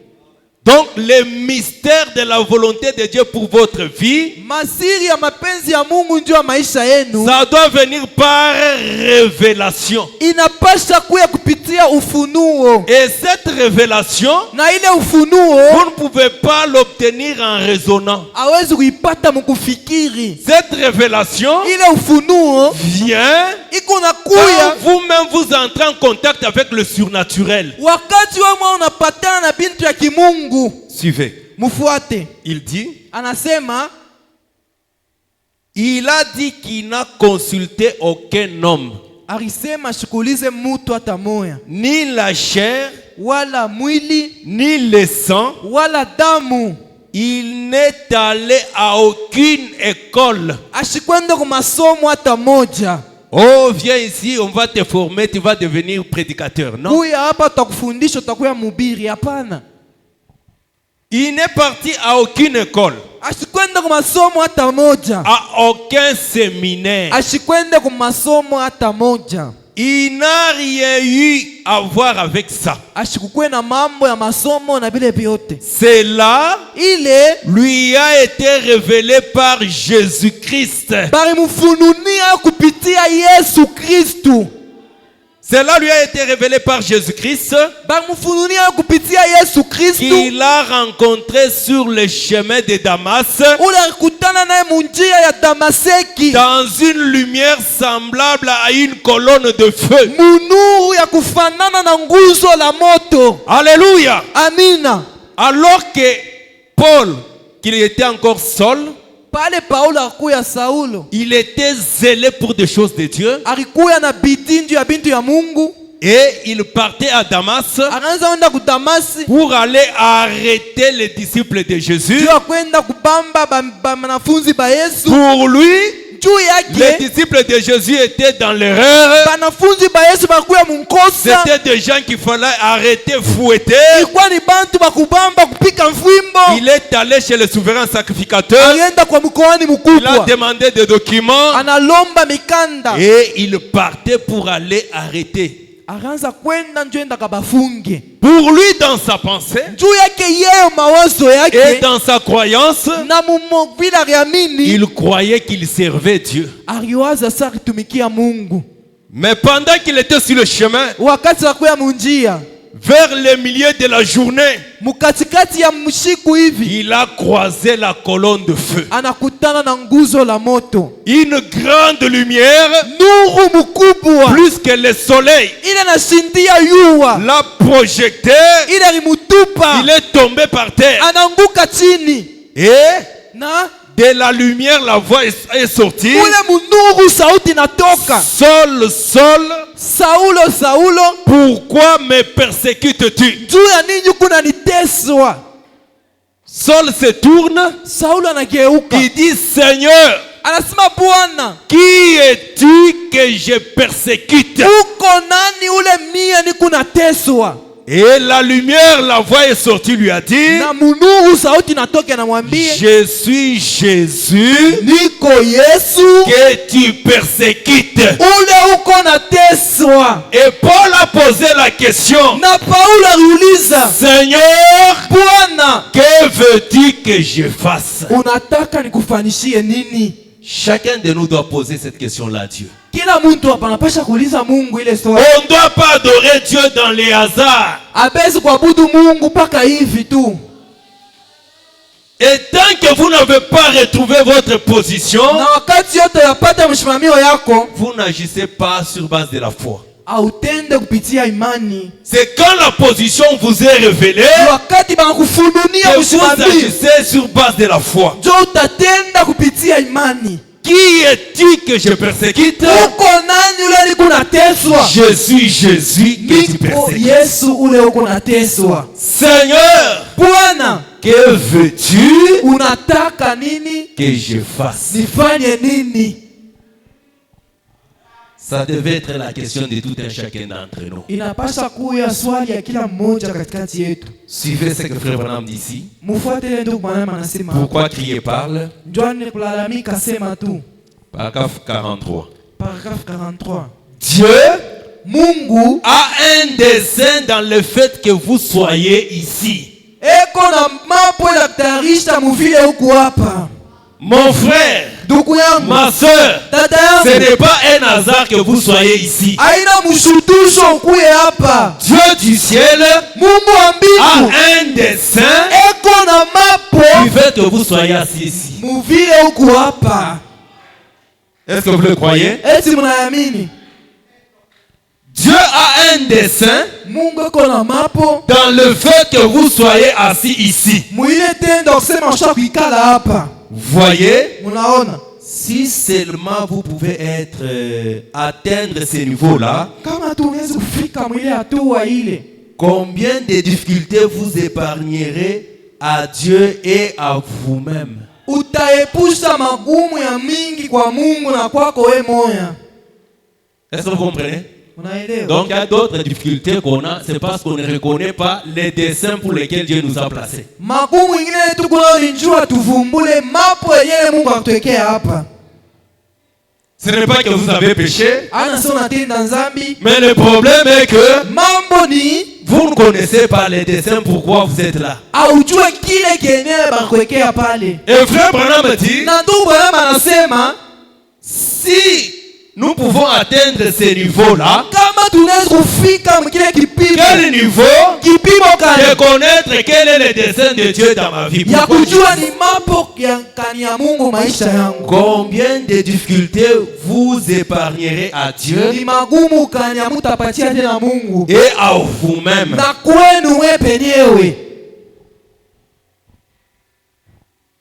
Donc le mystère de la volonté de Dieu pour votre vie, Masiri ya mapenzi ya Mungu njuu ya maisha yenu ça doit venir par révélation. inapasha kuya kupitia ufunuo. Et cette révélation, Na ile ufunuo vous ne pouvez pas l'obtenir en raisonnant. hawezi kuipata mkufikiri. Cette révélation Ile ufunuo vient iko na quand kuya vous-même vous entrez en contact avec le surnaturel. wakati wewe unapatana na bintu ya kimungu. Suivez. Mfuate. Il dit, Anasema il a dit qu'il n'a consulté aucun homme, alisema shikulize mutu hata moya, ni la chair, wala mwili ni le sang, wala damu, il n'est allé à aucune école. Ashikwenda kwa masomo hata moja. Oh, viens ici, on va te former, tu vas devenir prédicateur. Non. Kuya hapa tutakufundisha utakuwa mhubiri, hapana. Il n'est parti à aucune école. Ashikwenda kwa masomo hata moja. À aucun séminaire. Ashikwenda kwa masomo hata moja. Il n'a rien eu à voir avec ça. Ashikukuwe na mambo ya masomo na vile vyote. Cela Ile lui a été révélé par Jésus-Christ. balimufununia kupitia Yesu Kristu. Cela lui a été révélé par Jésus-Christ. Balimufununia kupitia Yesu Kristu. Qu'il a rencontré sur le chemin de Damas. Ule alikutana naye munjia ya Damaseki. Dans une lumière semblable à une colonne de feu. Munuru ya kufanana na nguzo la moto. Alléluia. Amina. Alors que Paul, qu'il était encore Saul, Pale Paulo akuya Saulo. il était zélé pour des choses de Dieu. Alikuya na bidii ya bintu ya Mungu. Et il partait à Damas Akaanza kwenda ku Damasi pour aller arrêter les disciples de Jésus. juu ya kwenda kubamba banafunzi ba Yesu. Pour lui, Juu les yake disciples de Jésus étaient dans l'erreur. banafunzi ba Yesu bakuya munkosa. C'était des gens qu'il fallait arrêter, fouetter. Ilikuwa ni bantu bakubamba kupika mfimbo. Il est allé chez le souverain sacrificateur. Alienda kwa mkoani Il a mkubwa. demandé des documents. Analomba mikanda. Et il partait pour aller arrêter. Akaanza kwenda njenda kabafunge. Pour lui, dans sa pensée Juu yake yeye mawazo et yake dans sa croyance, na mumovila riamini. il croyait qu'il servait Dieu. Aliwaza saa kutumikia Mungu. Mais pendant qu'il était sur le chemin, Wakati wakuya munjia, vers le milieu de la journée, mukatikati ya mshiku hivi, il a croisé la colonne de feu. anakutana na nguzo la moto. Une grande lumière, Nuru mkubwa plus que le soleil, ile nashindia yua, l'a projecté. ile limutupa, Il est tombé par terre. ananguka chini Et na de la lumière, la voix est sortie. ule munuru sauti natoka. Saul, Saul, Saulo, Saulo, pourquoi me persécutes-tu? juu ya nini kuna niteswa? Saul se tourne. Saulo anageuka, Il dit, Seigneur, anasema Bwana, qui es-tu que je persécute? uko nani ule mie niko nateswa? Et la lumière, la voix est sortie, lui a dit, Na munuru sauti natoka namwambie, je suis Jésus niko Yesu que tu persécutes. ule uko nateswa. Et Paul a posé la question, Na Paulo aliuliza, Seigneur, Bwana, que veux-tu que je fasse? unataka nikufanishie nini? Chacun de nous doit poser cette question-là à Dieu. Kila mtu hapa anapasha kuuliza Mungu ile swali. On ne doit pas adorer Dieu dans les hasards. Abezi kuabudu Mungu paka hivi tu. Et tant que vous n'avez pas retrouvé votre position, Na wakati yote yapata mshimamio yako, vous n'agissez pas sur base de la foi. autende kupitia imani. C'est quand la position vous est révélée Wakati banakufununia que vous mshimamio, agissez sur base de la foi. ndio utatenda kupitia imani. Qui es-tu que je persécute? Uko nani ule niko nateswa? Je suis Jésus que tu Niko persécutes. Yesu ule uko nateswa. Seigneur, Bwana, que veux-tu unataka nini? que je fasse? Nifanye nini? Ça devait être la question de tout un chacun d'entre nous. Inapasha kuya swali ya kila mmoja katikati yetu. Suivez ce que Frère Branham dit ici. Mufuate ile ndio Bwana anasema. Pourquoi crier parle? Njoo kulalamika sema tu. Paragraphe 43. Paragraphe 43. Dieu Mungu a un dessein dans le fait que vous soyez ici. eko na mambo ya kutayarisha muvile huku hapa. Mon frère, Ndugu yangu, ma soeur, dada ce yangu, n'est pas un hasard que vous soyez ici. aina mshutusho ukuye hapa. Dieu du ciel Mungu wa a mbingu un dessein eko na qui mambo fait que vous soyez assis ici. muvile huku hapa. Est-ce que vous le croyez? Eti mnaamini? Dieu a un dessein Mungu eko na mambo dans le fait que vous soyez assis ici. mwile tendo kusema msha kuikala hapa. Voyez, Munaona? si seulement vous pouvez atteindre ce niveau-là, Kama tunaweza kufika mwile hatua ile, combien de difficultés vous épargnerez à Dieu et à vous-même. Utaepusha magumu ya mingi kwa Mungu na kwako wewe moya. Est-ce que vous comprenez? Unaelewa? Donc il y a d'autres difficultés qu'on a, c'est parce qu'on ne reconnaît pas les desseins pour lesquels Dieu nous a placés. Magumu ingine tuko njua tuvumbule mapo yenyewe Mungu atuwekea hapa. Ce n'est pas que vous avez péché, Ana sona tenda nzambi, mais le problème est que mambo ni vous ne connaissez pas les desseins pourquoi vous êtes là. aujue kile kenyewe bakuwekea pale. Et frère Branham dit, Na ndugu Branham anasema si nous pouvons atteindre ces niveaux-là, kama tunaweza kufika mkile kipimo, quel niveau kipimo de kale connaître quel est le dessein de Dieu dans ma vie. ya Pourquoi kujua ni mambo ya kani ya Mungu maisha yangu. combien de difficultés vous épargnerez à Dieu Ni magumu kani ya mutapatia tena Mungu et à vous-même. na kwenu wewe penyewe.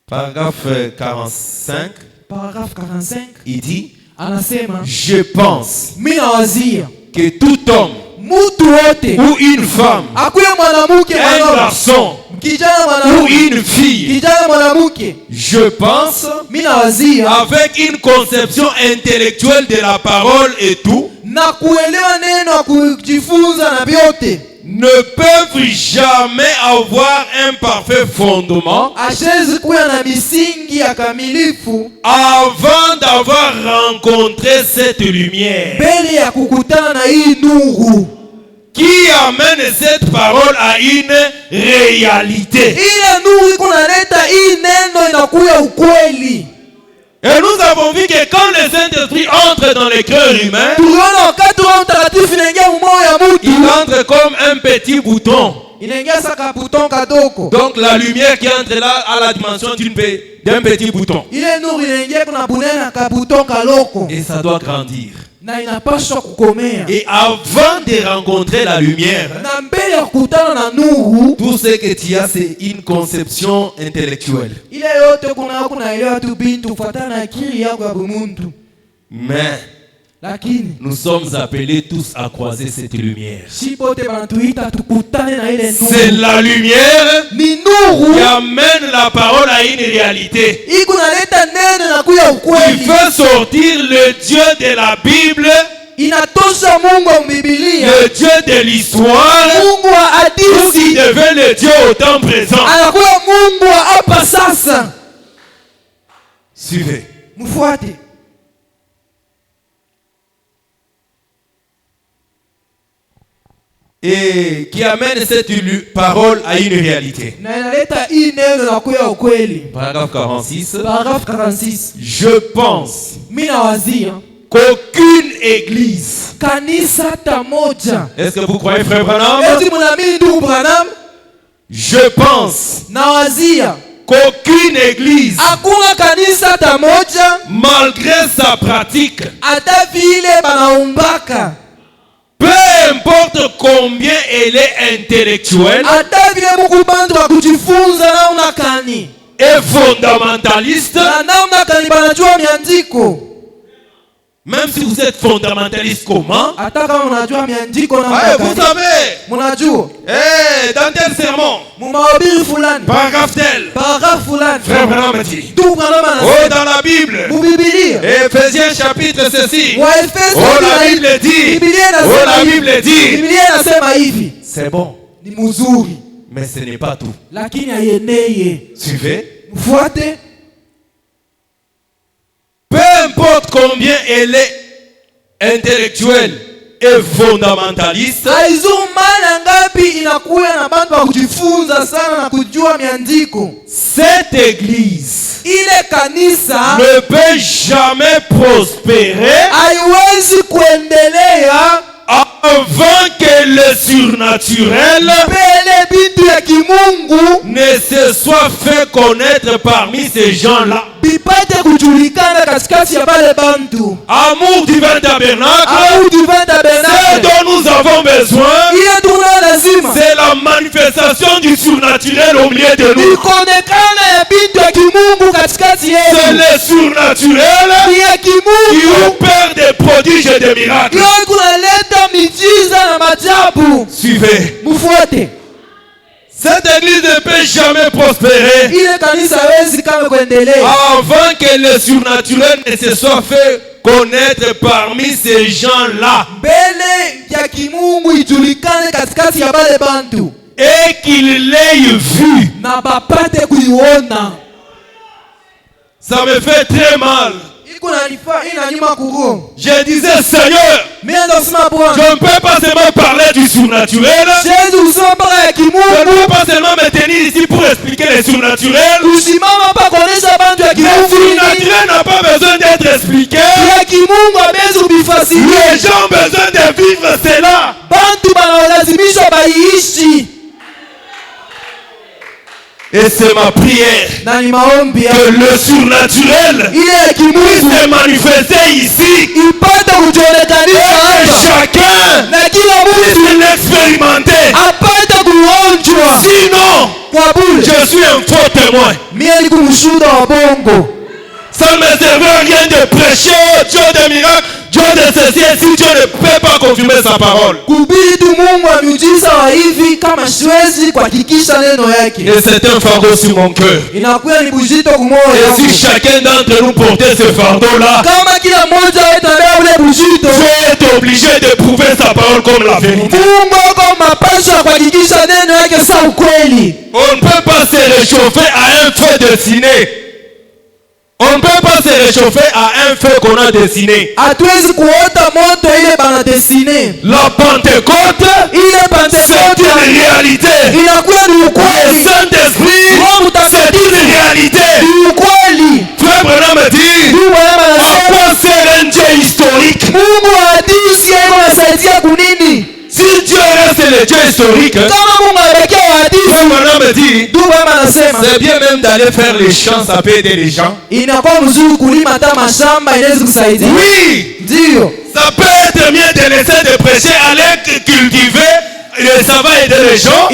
Paragraphe 45, Paragraphe 45 il dit, anasema je pense mimi nawazia que tout homme mtu wote ou une femme, akuye mwanamke un mwanaume, garçon kijana ou mwanamke, une fille, kijana mwanamke, je pense, mimi nawazia avec une conception intellectuelle de la parole et tout, na kuelewa neno na kujifunza na vyote ne peuvent jamais avoir un parfait fondement ashezi kuwa na misingi ya kamilifu avant d'avoir rencontré cette lumière mbele ya kukutana na hii nuru qui amène cette parole à une réalité. ile nuru iko naleta hii neno inakuya ukweli. Et nous avons vu que quand le Saint-Esprit entre dans le cœur humain, Tuliona wakati Roho Mtakatifu inaingia moyo ya mtu, il entre comme un petit bouton. inaingia saka buton kadoko, Donc la lumière qui entre là à la dimension d'un petit bouton. ile nuru inaingia kuna bunena ka buton kaloko Et ça doit grandir. na inapaswa kukomea. Et avant de rencontrer la lumière, Na mbele ya kukutana na nuru tout ce que tu as, c'est une conception intellectuelle. ile yote kuna elewa tu bintu kufuatana na akili yako ya bumuntu, Mais lakini nous sommes appelés tous à croiser cette lumière. si pote banatuita tukutane na ile C'est nuru. la lumière Ni nuru qui amène la parole à une réalité. iko naleta neno na kuya Qui ukweli, fait sortir le Dieu de la Bible, inatosha Mungu wa Biblia, le Dieu de l'histoire, Mungu wa pour qu'il hadithi, devient le Dieu au temps présent. anakuwa Mungu wa hapa sasa. Suivez. Mfuate. Et qui amène cette parole à une réalité. Na inaleta hii neno na kuya ukweli. Paragraphe 46. Paragraphe 46. Je pense Mimi nawazia qu'aucune église. kanisa hata moja. Est-ce que vous croyez, frère Branham? Eti mnaamini ndugu Branham? Je pense Nawazia qu'aucune église, hakuna kanisa hata moja malgré sa pratique, hata vile banaumbaka, peu importe combien elle est intellectuelle hata vile Mungu bantu wa kujifunza namna kani et fondamentaliste, na namna kani banajua miandiko. même si vous êtes fondamentaliste comment? Hata kama mnajua miandiko Ouais, namna vous kani, savez, mnajua dans tel sermon, mumahubiri fulani, paragraphe tel, paragrafu fulani, frère Branham dit, ndugu Branham oh, anasema dans la Bible, mubibilia Ephésiens chapitre ceci, Waefeso, oh, la Bible dit, Biblia oh, inasema la hivi. Bible dit, Biblia inasema hivi, c'est bon, ni mzuri mais ce n'est pas tout. lakini haieneye. Suivez. Mfuate. Peu importe combien elle est intellectuelle et fondamentaliste, Haizuru maana ngapi inakuya na bantu wa kujifunza sana na kujua miandiko, cette église ile kanisa ne peut jamais prospérer haiwezi kuendelea avant que le surnaturel mbele bintu ya kimungu ne se soit fait connaître parmi ces gens-là. bipate kujulikana katikati ya bale bantu. Amour du divin tabernacle, Au divin ce tabernacle dont nous avons besoin, ile tuna lazima c'est la manifestation du surnaturel au milieu de nous. ikuonekana ya bintu ya kimungu katikati C'est yetu. le surnaturel Ni ya qui kimungu opère des prodiges et des miracles. ndio kunaleta miujiza na maajabu. Suivez. Mfuate. Cette église ne peut jamais prospérer ile kanisa hawezi kama kuendelea avant que le surnaturel ne se soit fait connaître parmi ces gens-là. mbele ya kimungu ijulikane katikati ya bale bantu Et qu'il l'ait vu. na bapate kuiona. Ça me fait très mal. Je disais, Seigneur, je ne peux pas seulement parler du surnaturel. Je ne peux pas seulement me tenir ici pour expliquer le surnaturel. Le surnaturel n'a pas besoin d'être expliqué. Les gens ont besoin de vivre cela. Et c'est ma prière que le surnaturel puisse se manifester ici. Et que chacun puisse l'expérimenter. Sinon, je suis un faux témoin. Ça ne me servait à rien de prêcher Dieu des miracles, Dieu de ceci, si Dieu ne peut pas confirmer sa parole. Et c'est un fardeau sur mon cœur. Et si chacun d'entre nous portait ce fardeau-là, Dieu est obligé de prouver sa parole comme la vérité. On ne peut pas se réchauffer à un feu dessiné. On ne peut pas se réchauffer à un feu qu'on a dessiné. La Pentecôte, c'est une réalité. Le Saint-Esprit, c'est une réalité. Frère Branham me dit, à quoi sert un Dieu historique? Si Dieu reste le Dieu historique, Frère Branham me dit, c'est bien même d'aller faire les champs, ça peut aider les gens. Oui, ça peut être mieux de laisser de prêcher, aller cultiver, et ça va aider les gens.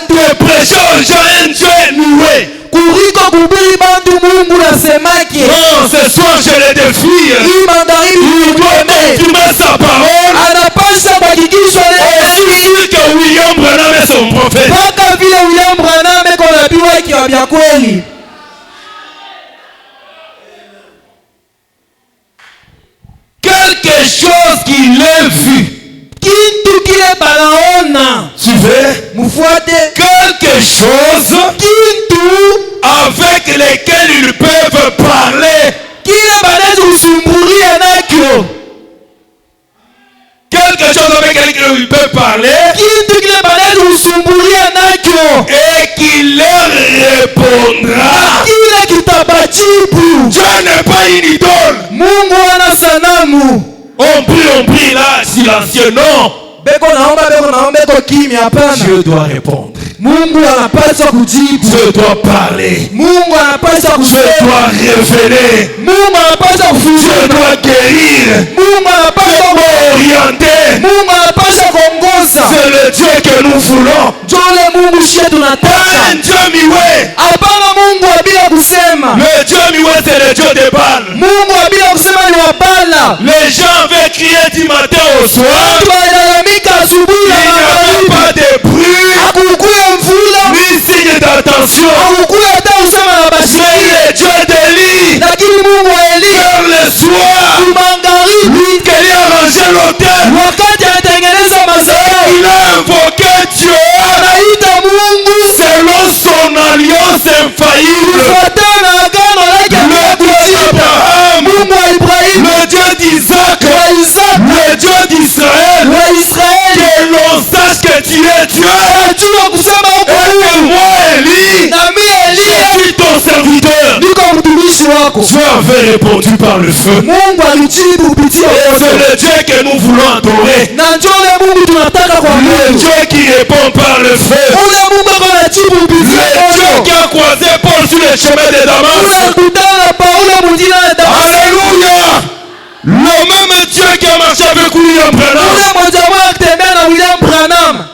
De prêcher aux gens un Dieu loué. Non, ce soir je le défie. Il doit confirmer sa parole. Aussi sûr que William Branham est son prophète. Quelque chose qu'il ait vu. Suivez. Quelque chose avec lesquels ils peuvent parler. Quelque chose avec lequel ils peuvent parler. Et qu'il leur répondra. Dieu n'est pas une idole. On prie là, silencieux, non. Dieu doit répondre. Dieu doit parler. Dieu doit révéler. Dieu doit guérir. Dieu doit orienter. C'est le Dieu que nous voulons. Pas un Dieu mioué. Le Dieu mioué, c'est le Dieu des balles. Les gens avaient crié du matin au soir. Il n'y avait pas de bruit, ni signe d'attention. Mais le Dieu d'Élie, vers le soir, lui qui a arrangé l'autel, il a invoqué Dieu selon son alliance infaillible. Le Dieu d'Abraham, le Dieu d'Isaac, le Dieu d'Israël. Que l'on sache que tu es Dieu. Et que moi, Élie, je suis ton serviteur. Dieu avait répondu par le feu. Et c'est le Dieu que nous voulons adorer. Le Dieu qui répond par le feu. Le Dieu qui a croisé Paul sur le chemin de Damas. Alléluia. Le même Dieu qui a marché avec William Branham.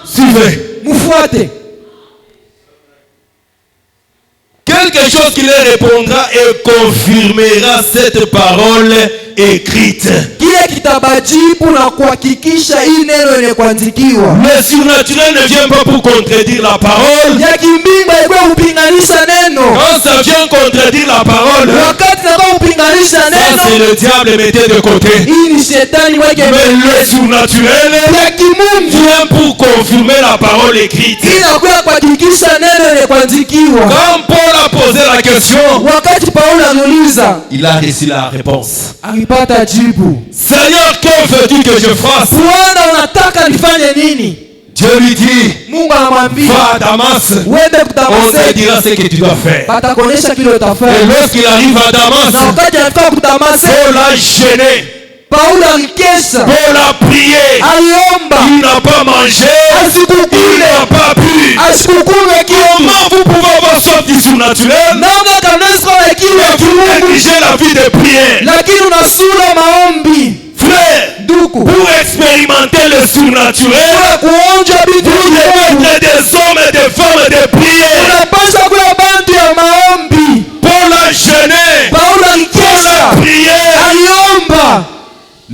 Suivez. Quelque chose qui leur répondra et confirmera cette parole écrite. kile kitabajibu na kuhakikisha hii neno imekuandikiwa. Le surnaturel ne vient pas pour contredire la parole. Ya kimbingu haikuwa kupinganisha neno. Quand ça vient contredire la parole, Wakati na kupinganisha ça c'est neno, le diable mettez de côté. hii ni shetani weke Mais le mbele. surnaturel Ya kimungu vient pour confirmer la parole écrite. inakuwa kuhakikisha neno imekuandikiwa. Quand Paul a posé la question, Wakati Paulo aliuliza, il a reçu la réponse. alipata jibu. Seigneur, que veux-tu que je fasse? Bwana, unataka nifanye nini? Dieu lui dit, Mungu anamwambia, va à Damas, uende on te kudamaseki, dira ce que tu dois faire. batakuonyesha kile Et utafanya. lorsqu'il arrive à Damas, Na wakati alifika kudamaseki, Paul a gêné, Paulo alikesha, Paul a prié, aliomba, il n'a pas mangé, il asikukule, n'a pas bu. asikukunywe kitu. Comment vous pouvez avoir sorti du surnaturel Namna kanaweza kuwa kitu ya et vous kimungu, négligez la vie de prière? lakini unasura maombi. Frère, Ndugu, pour expérimenter le surnaturel, kwa kuonja vitu vous vya devez Mungu, être des hommes et des femmes de prière. unapaswa kuwa bantu ya maombi. Paul a gêné, Paulo Paul a alikesha, prié. aliomba.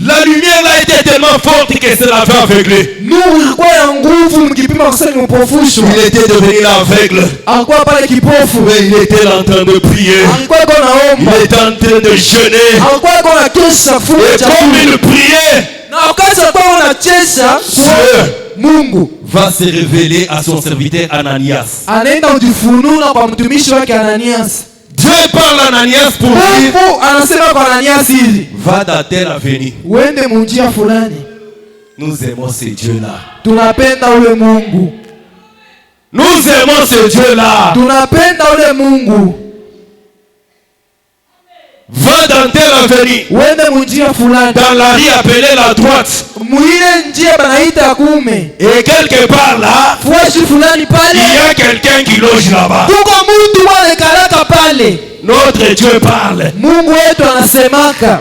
La lumière là était tellement forte que ça l'avait aveuglé. Nuru ilikuwa ya nguvu, mkipima kusema ni upofusho. Il était devenu aveugle, Alikuwa pale kipofu, mais il était en train de prier. alikuwa iko naomba, Il était en train de jeûner. alikuwa iko na kesha Et funga comme chakula. il priait, Na wakati alikuwa anachesha, Dieu Mungu va se révéler à son serviteur Ananias. anaenda kujifunua kwa mtumishi wake Ananias. Dieu parle à Ananias pour dire, Mungu anasema kwa Ananias hivi, va dans telle avenue. uende munjia fulani. Nous aimons ce Dieu-là. Tunapenda ule Mungu, Nous aimons ce Dieu-là. tunapenda ule Mungu. Va dans telle avenue. Uende munjia fulani, Dans la rue appelée la droite. muile njia banaita ya kuume, Et quelque part là, fuashi fulani il pale, y a quelqu'un qui loge là-bas. kuko mtu mwana kalaka pale. Notre Dieu parle. Mungu wetu anasemaka,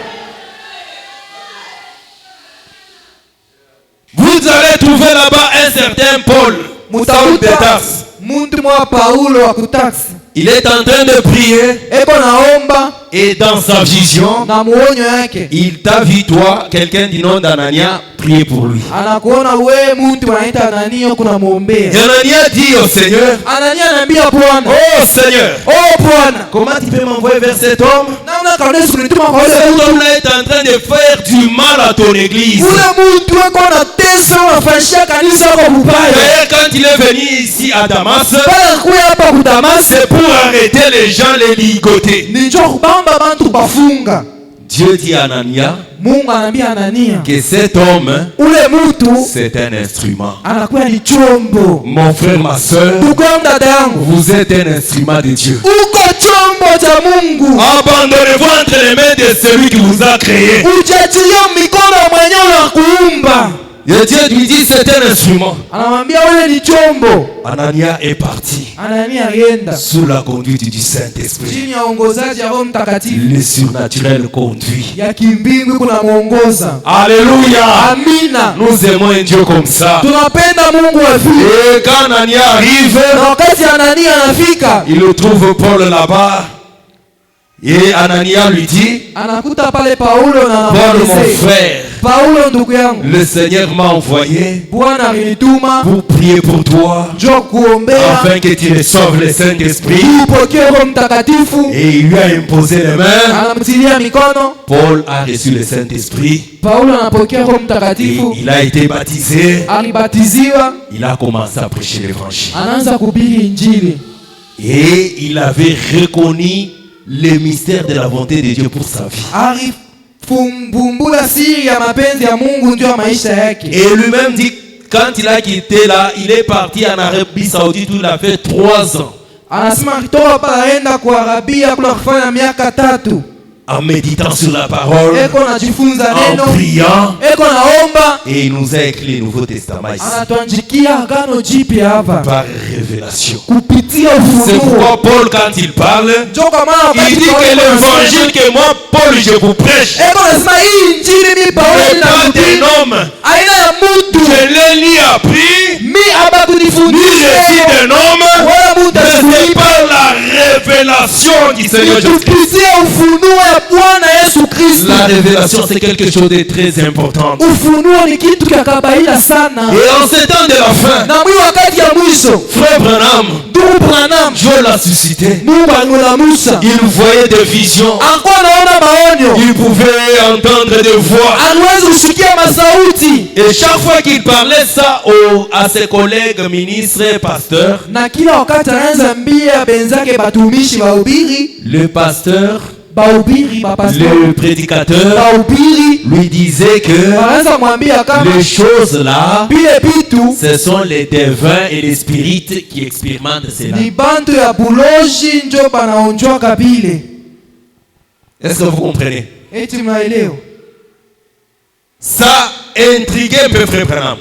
Vous allez trouver là-bas un certain Paul. Saul de mutakuta Tarse. muntu mwa Paulo wa kutaksi, Il est en train de prier eko naomba et dans sa vision, na muonyo yake il t'a vu toi, quelqu'un du nom d'Anania, prier pour lui. anakuona wewe muntu wanaita Anania, kuna muombea. Et Anania dit au Seigneur, Anania anaambia Bwana, oh Seigneur, oh Bwana, comment tu peux m'envoyer vers cet homme? namna kanaweza kunituma kwa Cet yule mtu. homme-là est en train de faire du mal à ton église. Ule mtu weko na tesa unafanyisha kanisa kwa kubaya. D'ailleurs, quand il est venu ici à Damas, Pale kuya hapa kudamasi c'est pour arrêter les gens, les ligoter. ni njoo kubamba bantu bafunga. Dieu dit à Anania Mungu anaambia Anania, que cet homme, ule mtu c'est un instrument. anakuwa ni chombo. Mon frère, ma soeur, Ndugu yangu, dada yangu, vous êtes un instrument de Dieu. uko chombo cha Mungu. Abandonnez-vous entre les mains de celui qui vous a créé. Ujachilia mikono ya mwenyewe na kuumba. Et Dieu lui dit c'est un instrument. Anamwambia wewe ni chombo. Anania est parti Anania alienda sous la conduite du Saint-Esprit. chini ya uongozaji ya Roho Mtakatifu, Le surnaturel conduit. ya kimbingu kuna muongoza. Alléluia. Amina. Nous aimons un Dieu comme ça. Tunapenda Mungu wa vile. Et quand Anania arrive, Na wakati Anania anafika, il trouve Paul là-bas. Et Anania lui dit, anakuta pale Paulo na Paul mon anamwelezea, frère, Paulo ndugu yangu, le Seigneur m'a envoyé Bwana alinituma pour prier pour toi, njoo kuombea afin que tu reçoives le Saint-Esprit. upokee Roho Mtakatifu. Et il lui a imposé les mains. Anamtilia mikono, Paul a reçu le Saint-Esprit. Paulo anapokea Roho Et Mtakatifu, il a été baptisé. alibatiziwa, Il a commencé à prêcher l'évangile. anaanza kuhubiri Injili. Et il avait reconnu le mystère de la volonté de Dieu pour sa vie. Alifumbula siri ya mapenzi ya Mungu ndio ya maisha yake. Et lui-même dit, quand il a quitté là, il est parti en Arabie Saoudite où il a fait 3 ans Anasema akitoka pale aenda kwa Arabia kula kufanya miaka 3. en méditant sur la parole, Eko najifunza en neno, priant. eko naomba, Et il nous a écrit le Nouveau Testament ici anatuandikia agano jipya hapa par révélation. kupitia C'est ufunuo. pourquoi Paul, quand il parle, Njoo kwa maana il wakati dit que Paulo anasema, l'évangile que moi, Paul, je vous prêche, eko nasema hii Injili mimi Paulo n'est pas d'un ninahubiri homme. aina ya mtu Je l'ai ni appris, mi haba ni kunifundisha je suis d'un homme, wala mtu mais c'est asifundishe, par la révélation du Seigneur Jésus-Christ. Nitupitie ufunuo ya Bwana Yesu Kristo. La révélation, c'est quelque chose de très important. Ufunuo ni kitu kya kawaida sana. Et en ce temps de la fin, Na mwi wakati ya mwisho, Frère Branham, ndugu Branham, Dieu l'a suscité. Mungu alimlamusha. Il voyait des visions. Alikuwa anaona maonyo. Il pouvait entendre des voix. Aliweza kusikia masauti. Et chaque fois qu'il parlait ça à ses collègues ministres, pasteurs, Na kila wakati anaanza mbia benzake batumishi bahubiri, le pasteur, bahubiri bapastor, le prédicateur bahubiri lui disait que wanaanza mwambia kama les choses là, bile bitu ce sont les devins et les spirites qui expérimentent cela. ni bantu ya buloji njo banaonjwaka bile. Est-ce que vous comprenez? Eti mnaelewa? Ça intriguait un peu Frère Branham.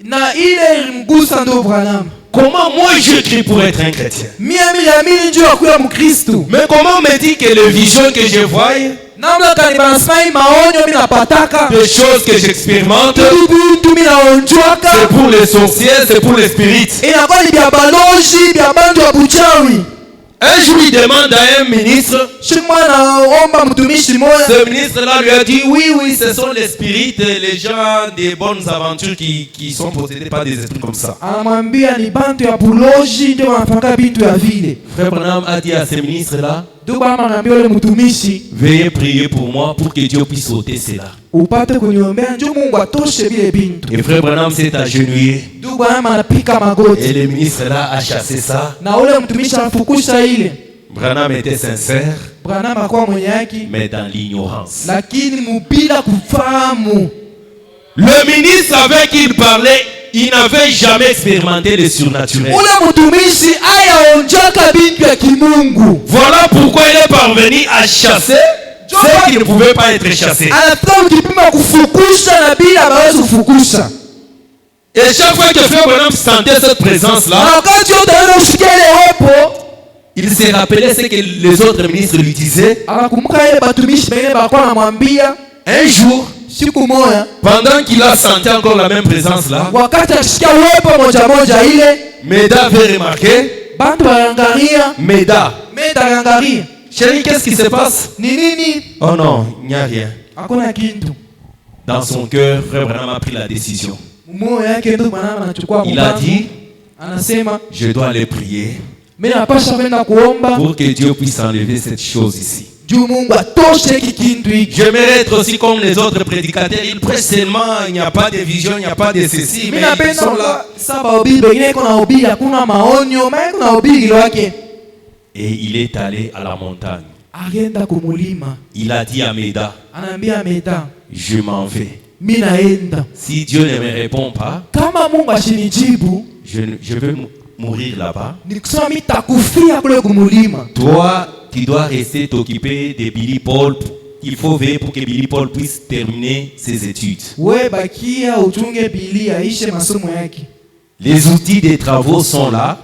Na ile ilimgusa ndo Branham. Comment moi j'écris pour être un chrétien? Mimi niliamini njo akuya Mkristo. Mais comment on me dit que les visions que je vois, Namna kani banasema maonyo mimi napataka. les choses que j'expérimente, Bitu mimi naonjwaka. c'est pour les sorciers, c'est pour les spirites. Inakuwa ni bya baloji, bya bantu ya buchawi. Un jour, il demande à un ministre. Ce ministre-là lui a dit, oui, ce sont les spirites, les gens des bonnes aventures qui sont possédés par des esprits comme ça. Frère Branham a dit à ce ministre-là, veuillez prier pour moi pour que Dieu puisse ôter cela. Et Frère Branham s'est agenouillé. Et le ministre-là a chassé ça. Branham était sincère, mais dans l'ignorance. Le ministre avec qui il parlait, il n'avait jamais expérimenté le surnaturel. Voilà pourquoi il est parvenu à chasser ceux qui ne pouvaient pas être chassés. Et chaque fois que Frère Branham sentait cette présence-là, il se rappelait ce que les autres ministres lui disaient. Un jour, pendant qu'il a senti encore la même présence-là, Meda avait remarqué. Meda, chérie, qu'est-ce qui se passe? Oh non, il n'y a rien. Dans son cœur, Frère Branham a pris la décision. Il a dit, je dois aller prier pour que Dieu puisse enlever cette chose ici. J'aimerais être aussi comme les autres prédicateurs. Ils prêchent seulement, il n'y a pas de vision, il n'y a pas de ceci, mais ils sont là. Et il est allé à la montagne. Il a dit à Meda, je m'en vais. Si Dieu ne me répond pas, je vais mourir là-bas. Toi, tu dois rester t'occuper de Billy Paul. Il faut veiller pour que Billy Paul puisse terminer ses études. Les outils des travaux sont là.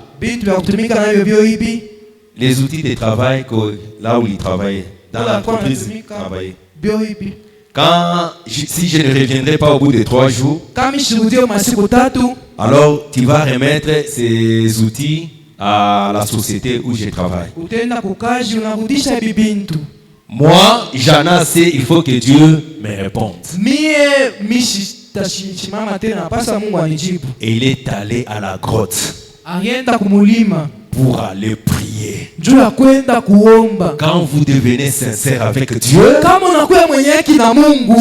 Les outils de travail, là où il travaille, dans l'entreprise, travaille. Si je ne reviendrai pas au bout de 3 jours, alors tu vas remettre ces outils à la société où je travaille. Moi, j'en ai assez, il faut que Dieu me réponde. Et il est allé à la grotte pour aller prier. Quand vous devenez sincère avec Dieu,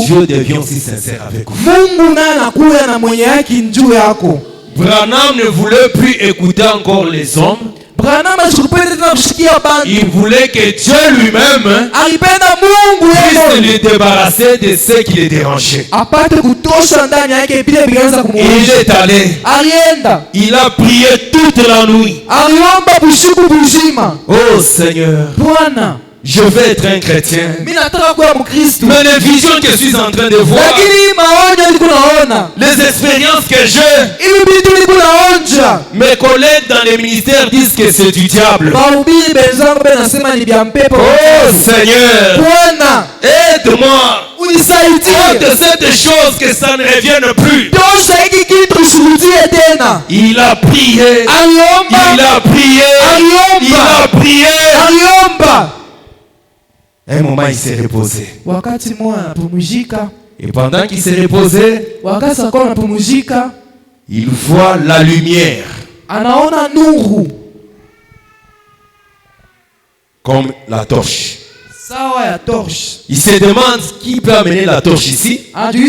Dieu devient aussi sincère avec vous. Branham ne voulait plus écouter encore les hommes. Il voulait que Dieu lui-même puisse lui débarrasser de ce qui le dérangeait. Il est allé. Il a prié toute la nuit. Oh Seigneur, je vais être un chrétien. Mais les visions que je suis en train de voir, les expériences que j'ai, mes collègues dans les ministères disent que c'est du diable. Oh Seigneur, aide-moi ôte cette chose que ça ne revienne plus. Il a prié. Il a prié. Il a prié. Un moment, il s'est reposé. Et pendant qu'il s'est reposé, il voit la lumière. Comme la torche. Il se demande qui peut amener la torche ici. Et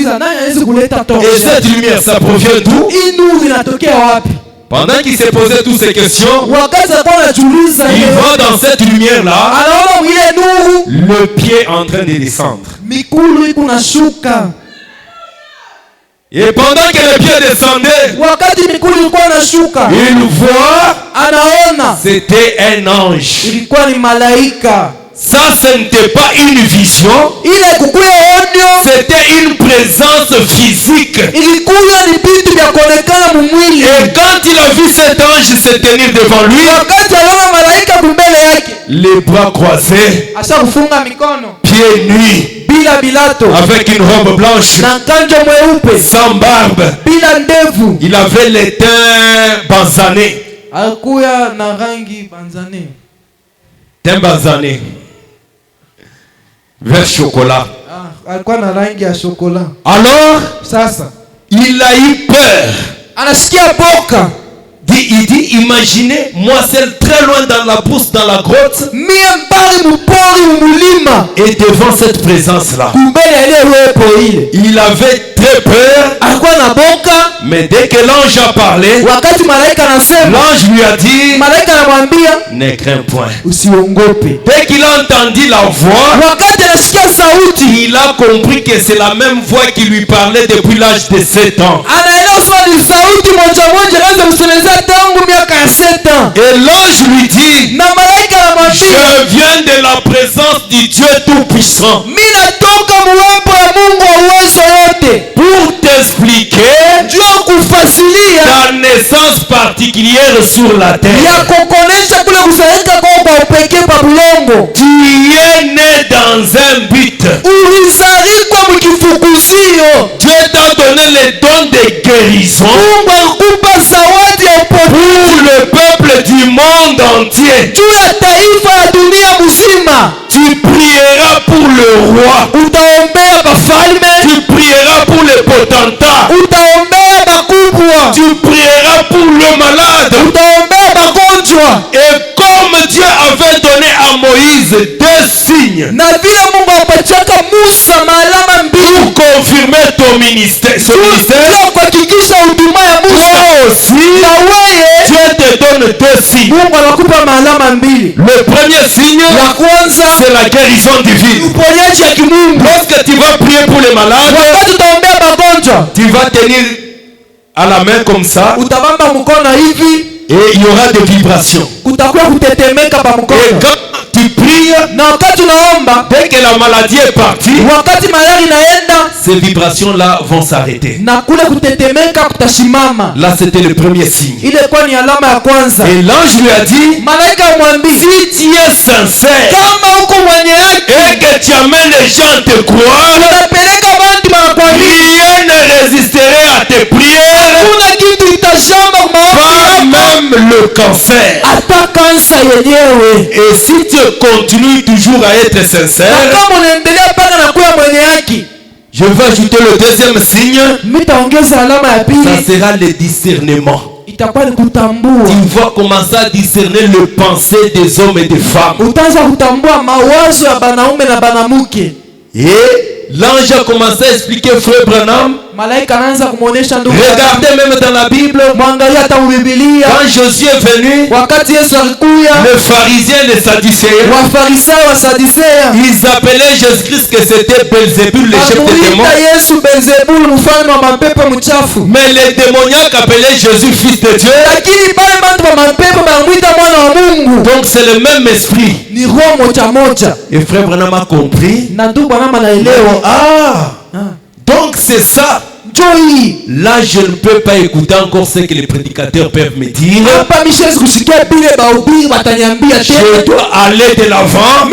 cette lumière, ça provient d'où? Pendant qu'il s'est posé toutes ces questions, il voit dans cette lumière-là le pied en train de descendre. Et pendant que le pied descendait, il voit, c'était un ange. Ça, ce n'était pas une vision, c'était une présence physique. Et quand il a vu cet ange se tenir devant lui, les bras croisés, pieds nus, avec une robe blanche, sans barbe, il avait les teints basanés. Teint basané. Vers chocolat. Alors, il a eu peur. Il dit, imaginez, moi seul très loin dans la brousse, dans la grotte, et devant cette présence-là, il avait très peur. Mais dès que l'ange a parlé, l'ange lui a dit, ne crains point. Dès qu'il a entendu la voix, il a compris que c'est la même voix qui lui parlait depuis l'âge de 7 ans. Et l'ange lui dit, je viens de la présence du Dieu Tout-Puissant pour t'expliquer ta naissance particulière sur la terre. Tu es né dans un but. Dieu t'a donné les dons de guérison pour le peuple du monde entier. Tu prieras pour le roi. Tu prieras pour les potentats. Tu prieras pour le malade. Et comme Dieu avait donné à Moïse 2 signes pour confirmer ton ministère, toi aussi, Dieu te donne 2 signes. Le premier signe, c'est la guérison divine. Lorsque tu vas prier pour les malades, tu vas tenir à la main comme ça, et il y aura des vibrations. Et quand tu pries, dès que la maladie est partie, ces vibrations-là vont s'arrêter. Là, c'était le premier signe. Et l'ange lui a dit, si tu es sincère et que tu amènes les gens à te croire, rien ne résisterait à tes prières, pas même le cancer. Et si tu continues toujours à être sincère, je vais ajouter le deuxième signe, ça sera le discernement. Tu vas commencer à discerner le pensée des hommes et des femmes. Et l'ange a commencé à expliquer Frère Branham. Regardez même dans la Bible, quand Jésus est venu, les pharisiens et les sadducéens, ils appelaient Jésus-Christ que c'était Belzébul, le chef des démons. Mais les démoniaques appelaient Jésus fils de Dieu. Donc c'est le même esprit. Et Frère Branham a compris. Donc c'est ça. Là je ne peux pas écouter encore ce que les prédicateurs peuvent me dire. Je dois aller de l'avant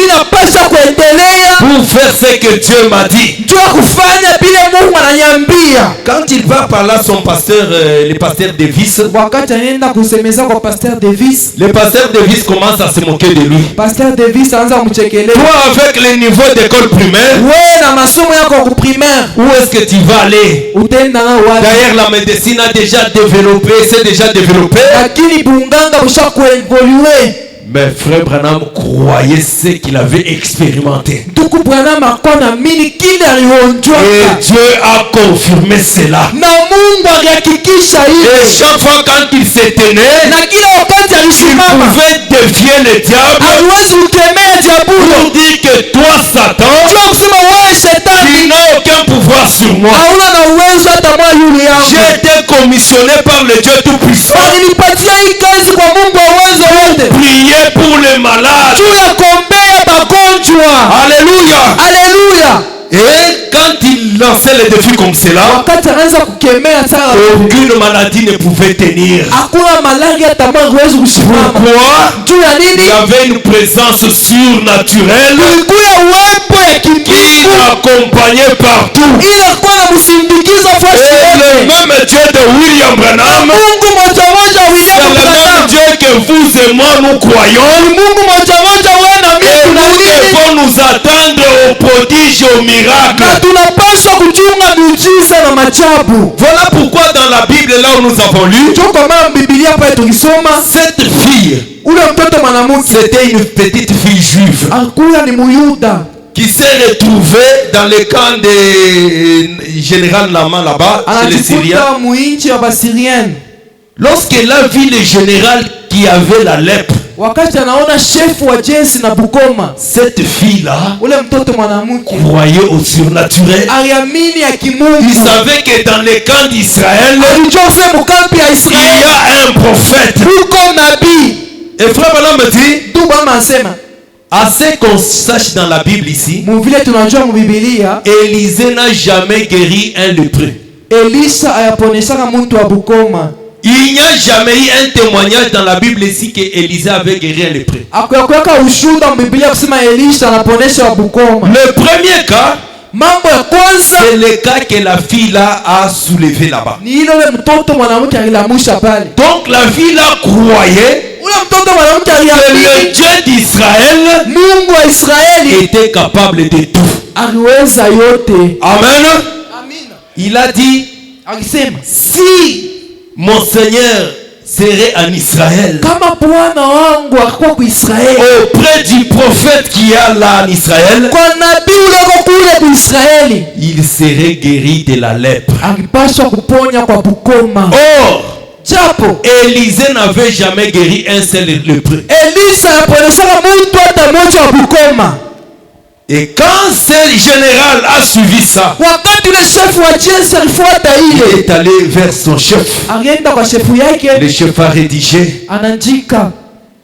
pour faire ce que Dieu m'a dit. Njoo kufanya vile Mungu ananiambia. Quand il va par là, son pasteur, le pasteur Davis, Wakati anaenda kusemeza kwa Pasteur Davis, le pasteur Davis commence à se moquer de lui. Pasteur Davis anaanza kumchekelea. Toi, avec le niveau d'école primaire, Wewe na masomo yako ku primaire, où est-ce que tu vas aller? utaenda na wapi? D'ailleurs, la médecine a déjà développé, c'est déjà développé. Lakini bunganga bushakuevolue. Mais frère Branham croyait ce qu'il avait expérimenté. Ndugu Branham akona mini kile alionjwa. Et Dieu a confirmé cela. Na Mungu alihakikisha Et hili. chaque fois quand il se tenait, Na kila wakati il alisimama, pouvait défier le diable haliwezi kukemea diabolo. pour dire que toi, Satan, Njoo kusema wewe tu shetani, n'as aucun pouvoir sur moi. hauna na uwezo hata mwa yule yangu. J'ai été commissionné par le Dieu Tout-Puissant. Alinipatia hii kazi kwa Mungu wa uwezo wote. Prier pour les malades. Juu ya kuombea magonjwa. Alléluia. Haleluya. Et quand il lançait les défis comme cela, Wakati anaanza kukemea sana, aucune maladie ne pouvait tenir. hakuna malaria hata mwa huwezi kusimama. Pourquoi? Juu ya Il y nini? avait une présence surnaturelle Kulikuwa uwepo ya qui kimbingu l'accompagnait partout. ila kuwa na msindikizo fasi Et yote. le même Dieu de William Branham, Mungu moja moja c'est William le même Branham. Dieu que vous et moi nous croyons. Mungu moja moja wewe na Et mimi nous tunaamini. devons nous attendre aux prodiges et aux Na miracles. tunapaswa kuchunga miujiza na majabu. Voilà pourquoi dans la Bible, là où nous avons lu, Njoo kwa maana Biblia pale tukisoma, cette fille, ule mtoto mwanamke c'était une petite fille juive alikuwa ni Muyuda, qui s'est retrouvée dans le camp de général Naaman là-bas, chez les Syriens. anajikuta muinchi wa Basirienne. Lorsqu'elle a vu le général qui avait la lèpre, Wakati anaona shefu wa jeshi na Bukoma, cette fille-là ule mtoto mwanamke croyait au surnaturel. aliamini ya Il kimungu. savait que dans le camp d'Israël, Alijua sema mukambi ya il y Israeli a un prophète. kuko nabii. Et frère Branham me dit, Ndugu mama asema, assez qu'on sache dans la Bible ici, muvile tunajua mubibilia, Élisée n'a jamais guéri un lépreux. Elisha ayaponeshaka muntu wa Bukoma. Il n'y a jamais eu un témoignage dans la Bible ici que Élisée avait guéri un lépreux. Akuyakuweka ushuhuda mbibilia kusema Elisha anaponesha wa Bukoma. Le premier cas, Mambo ya kwanza c'est le cas que la fille là a soulevé là-bas. ni ile ule mtoto mwanamke alilamusha pale. Donc la fille là croyait Ule mtoto mwanamke que le aliamini Dieu d'Israël Mungu wa Israeli était capable de tout. aliweza yote. Amen. Amina. Il a dit, Akisema si mon Seigneur serait en Israël, kama Bwana wangu akikuwa ku Israeli, auprès du prophète qui est là en Israël, kwa nabii uleko kule ku Israeli, il serait guéri de la lèpre. alipaswa kuponya kwa Bukoma. Or, Japo Élisée n'avait jamais guéri un seul lépreux. Elisa aponeshaka muntu hata moja wa Bukoma. Et quand ce général a suivi ça, Wakati ule shefu wa jeshi alifuata il ile, est allé vers son chef. alienda kwa shefu yake, Le chef a rédigé anaandika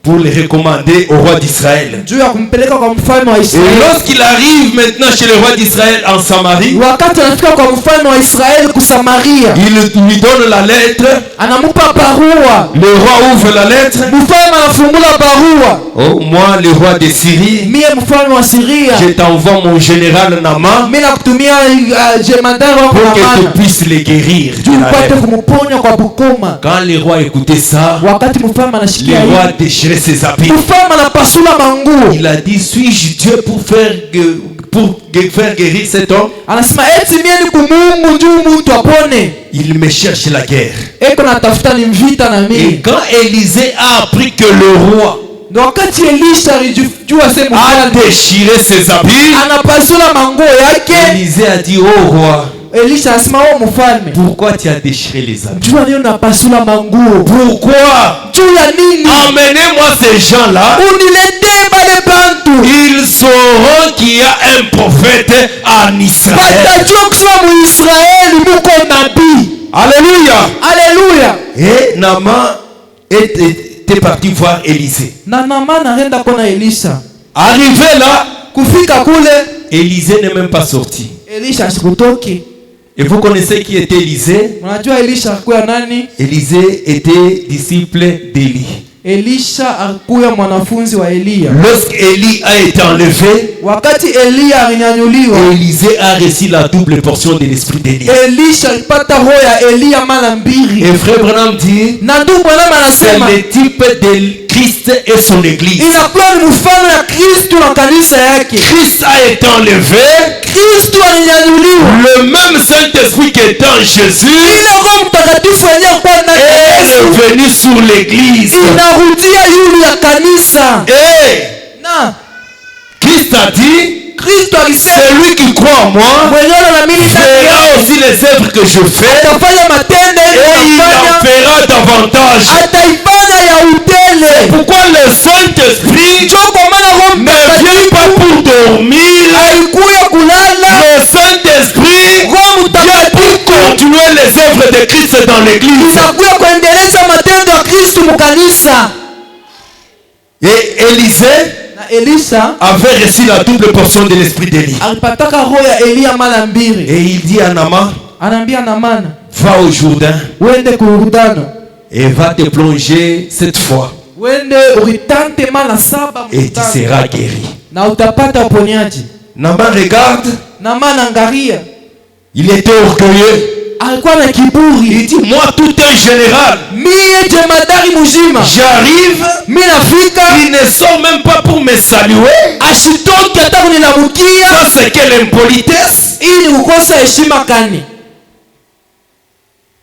pour le recommander au roi d'Israël. juu ya kumpeleka kwa mfalme wa Et Israeli. lorsqu'il arrive maintenant chez le roi d'Israël en Samarie, Wakati anafika kwa mfalme wa Israeli kusamaria, il lui donne la lettre. anamupa barua. Le roi ouvre la lettre. Mfalme anafungula barua. Oh, moi, le roi de Syrie, Mie mfalme wa Siria, je t'envoie mon général Naaman mimi nakutumia jemadari wako pour que Naamani tu puisses le guérir. de juu la upate lèpre. kumuponya kwa Bukoma. Quand le roi écoutait ça, Wakati mfalme le anashikia roi hivi, déchirait ses habits. mfalme anapasula manguo, Il a dit, suis-je Dieu pour faire guérir cet homme? anasema eti mie ni kumungu juu mtu apone. Il me cherche la guerre. Eko natafuta ni mvita na Et mimi. quand Élisée a appris que le roi Na wakati Elisha alijua sema a mfalme déchiré ses habits, anapasula manguo yake, Élisée a dit, oh roi, Elisha anasema o mfalme, pourquoi tu as déchiré les habits? jua nini unapasula manguo? Pourquoi? Juu ya nini? Emmenez-moi ces gens-là. Uniletee bale bantu. Ils sauront qu'il y a un prophète en Israël. Watajua kusema muisraeli muko nabii. Alléluia. Haleluya. Et Naaman était parti voir Élisée. Na Naamani anaenda kona Elisha. Arrivé là, Kufika kule Élisée n'est même pas sorti. Elisha asikutoki. Et vous connaissez qui était Élisée? Unajua Elisha alikuwa nani? Élisée était disciple d'Élie. Elisha alikuwa mwanafunzi wa Elia. Lorsqu'Élie a été enlevé, Wakati Elia alinyanyuliwa, Élisée a reçu la double portion de l'esprit d'Élie. Elisha alipata roho ya Elia mara mbili. Et frère Branham dit, Na ndugu Branham c'est anasema le type de Christ et son église. inakuwa ni mfano ya Kristo na kanisa yake. Christ a été enlevé, Kristo alinyanyuliwa. le même Saint-Esprit qui était en Jésus Ile Roho Mtakatifu aliyekuwa ndani ya est Yesu revenu sur l'église. inarudia yule ya kanisa. Et Na Christ a dit, Kristo alisema celui qui croit en moi mwenyewe na mimi verra aussi les œuvres que je fais atafanya matendo et il en atafanya fera davantage. ataifanya ya utele. Pourquoi le Saint-Esprit Choko maana Roho ne vient pas Mtakatifu pour dormir? alikuya kulala. Le Saint-Esprit Roho vient Mtakatifu pour continuer les œuvres de Christ dans l'église. inakuya kuendeleza matendo ya Kristo mukanisa. Et Élisée Na Elisha avait reçu la double portion de l'esprit d'Élie. alipataka roho ya Elia mara mbili. Et il dit à Naaman, Anaambia Naamani, va au Jourdain uende Yordani, et va te plonger cette fois uende uitante mara 7 et tu mtano, seras guéri. na utapata uponyaji. Naaman regarde, Naamani angalia, il était orgueilleux. alikuwa na kiburi. Il dit, moi tout un général, Mie jemadari mzima, j'arrive, mimi nafika, il ne sort même pas pour me saluer. ashitoki hata kunilamukia. Ça c'est quelle impolitesse. Hii ni kukosa heshima kani?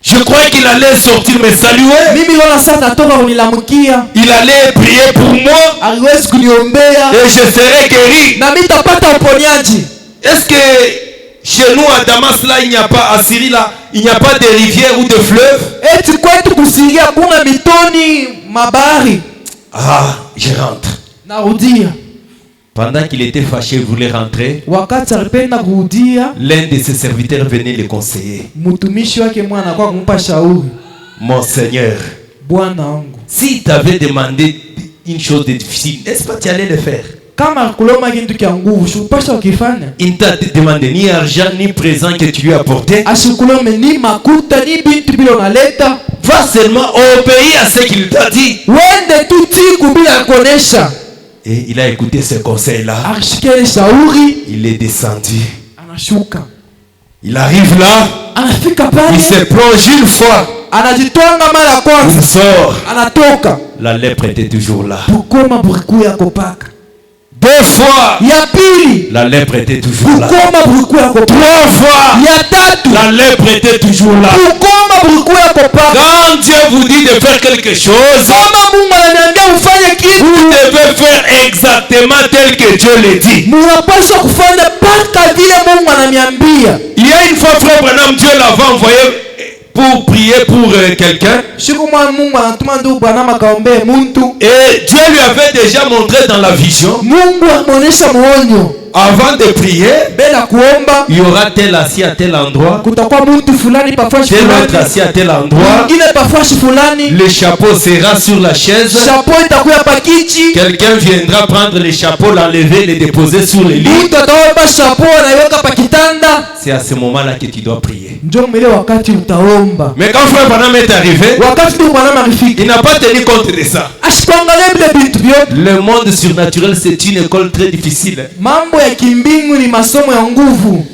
Je croyais qu'il allait sortir me saluer. Mimi naona sasa natoka kunilamukia, Il allait prier pour moi aliwezi kuniombea et je serai guéri. na mimi tapata uponyaji. Est-ce que chez nous à Damas là, il n'y a pas, à Syrie là, il n'y a pas de rivières ou de fleuves? Eti kwetu kusiria kuna mitoni mabari. Ah, je rentre. Narudia. Pendant qu'il était fâché, il voulait rentrer. Wakati alipenda kurudia, L'un de ses serviteurs venait le conseiller. mtumishi wake mwana kwa kumpa shauri. Mon Seigneur, Bwana wangu, s'il t'avait demandé une chose de difficile, n'est-ce pas tu allais le faire? kama kuloma kintu kya nguvu, shupasha ukifanya. Il ne t'a demandé ni argent ni présent que tu lui as apporté. Ashikulome ni makuta ni bintu bila unaleta. Va seulement obéir à ce qu'il t'a dit. Wende tu tiku bila kuonesha. Et il a écouté ce conseil-là. Akishikele shauri, Il est descendu. anashuka. Il arrive là. Anafika Il pale, se plonge une fois. anajitwanga mara ya Il kwanza, sort. anatoka. La lèpre était toujours là. Bukoma buriku yako paka. 2 fois. Ya pili, La lèpre était toujours là. bukoma buriku yako 3 paka. fois. Ya tatu, La lèpre était toujours là. bukoma buriku yako paka. Quand Dieu vous dit de faire quelque chose, Kama Mungu ananiambia ufanye kitu, vous devez faire exactement tel que Dieu le dit. munapaswa kufanya mpaka vile Mungu ananiambia. Il y a une fois, frère Branham, Dieu l'avait envoyé pour prier pour quelqu'un. Siku mwa Mungu anatuma ndugu Branham akaombee muntu. Et Dieu lui avait déjà montré dans la vision, Mungu amuonesha muonyo. avant de prier, Bela kuomba, il y aura tel assis à tel endroit, kutakuwa muntu fulani pafashi tel autre fulani, assis à tel endroit. mwingine pafashi fulani, Le chapeau sera sur la chaise. chapeau itakuya pakichi. Quelqu'un viendra prendre le chapeau, l'enlever, le déposer sur le lit. Mtu ataweka chapeau anaiweka pa kitanda. C'est à ce moment-là que tu dois prier. Njoo mbele wakati utaomba. Mais quand frère Branham est arrivé, Wakati ndugu Branham alifika, il n'a pas tenu compte de ça. asikuangalia vile vitu vyote. Le monde surnaturel, c'est une école très difficile. Mambo ya kimbingu ni masomo ya nguvu.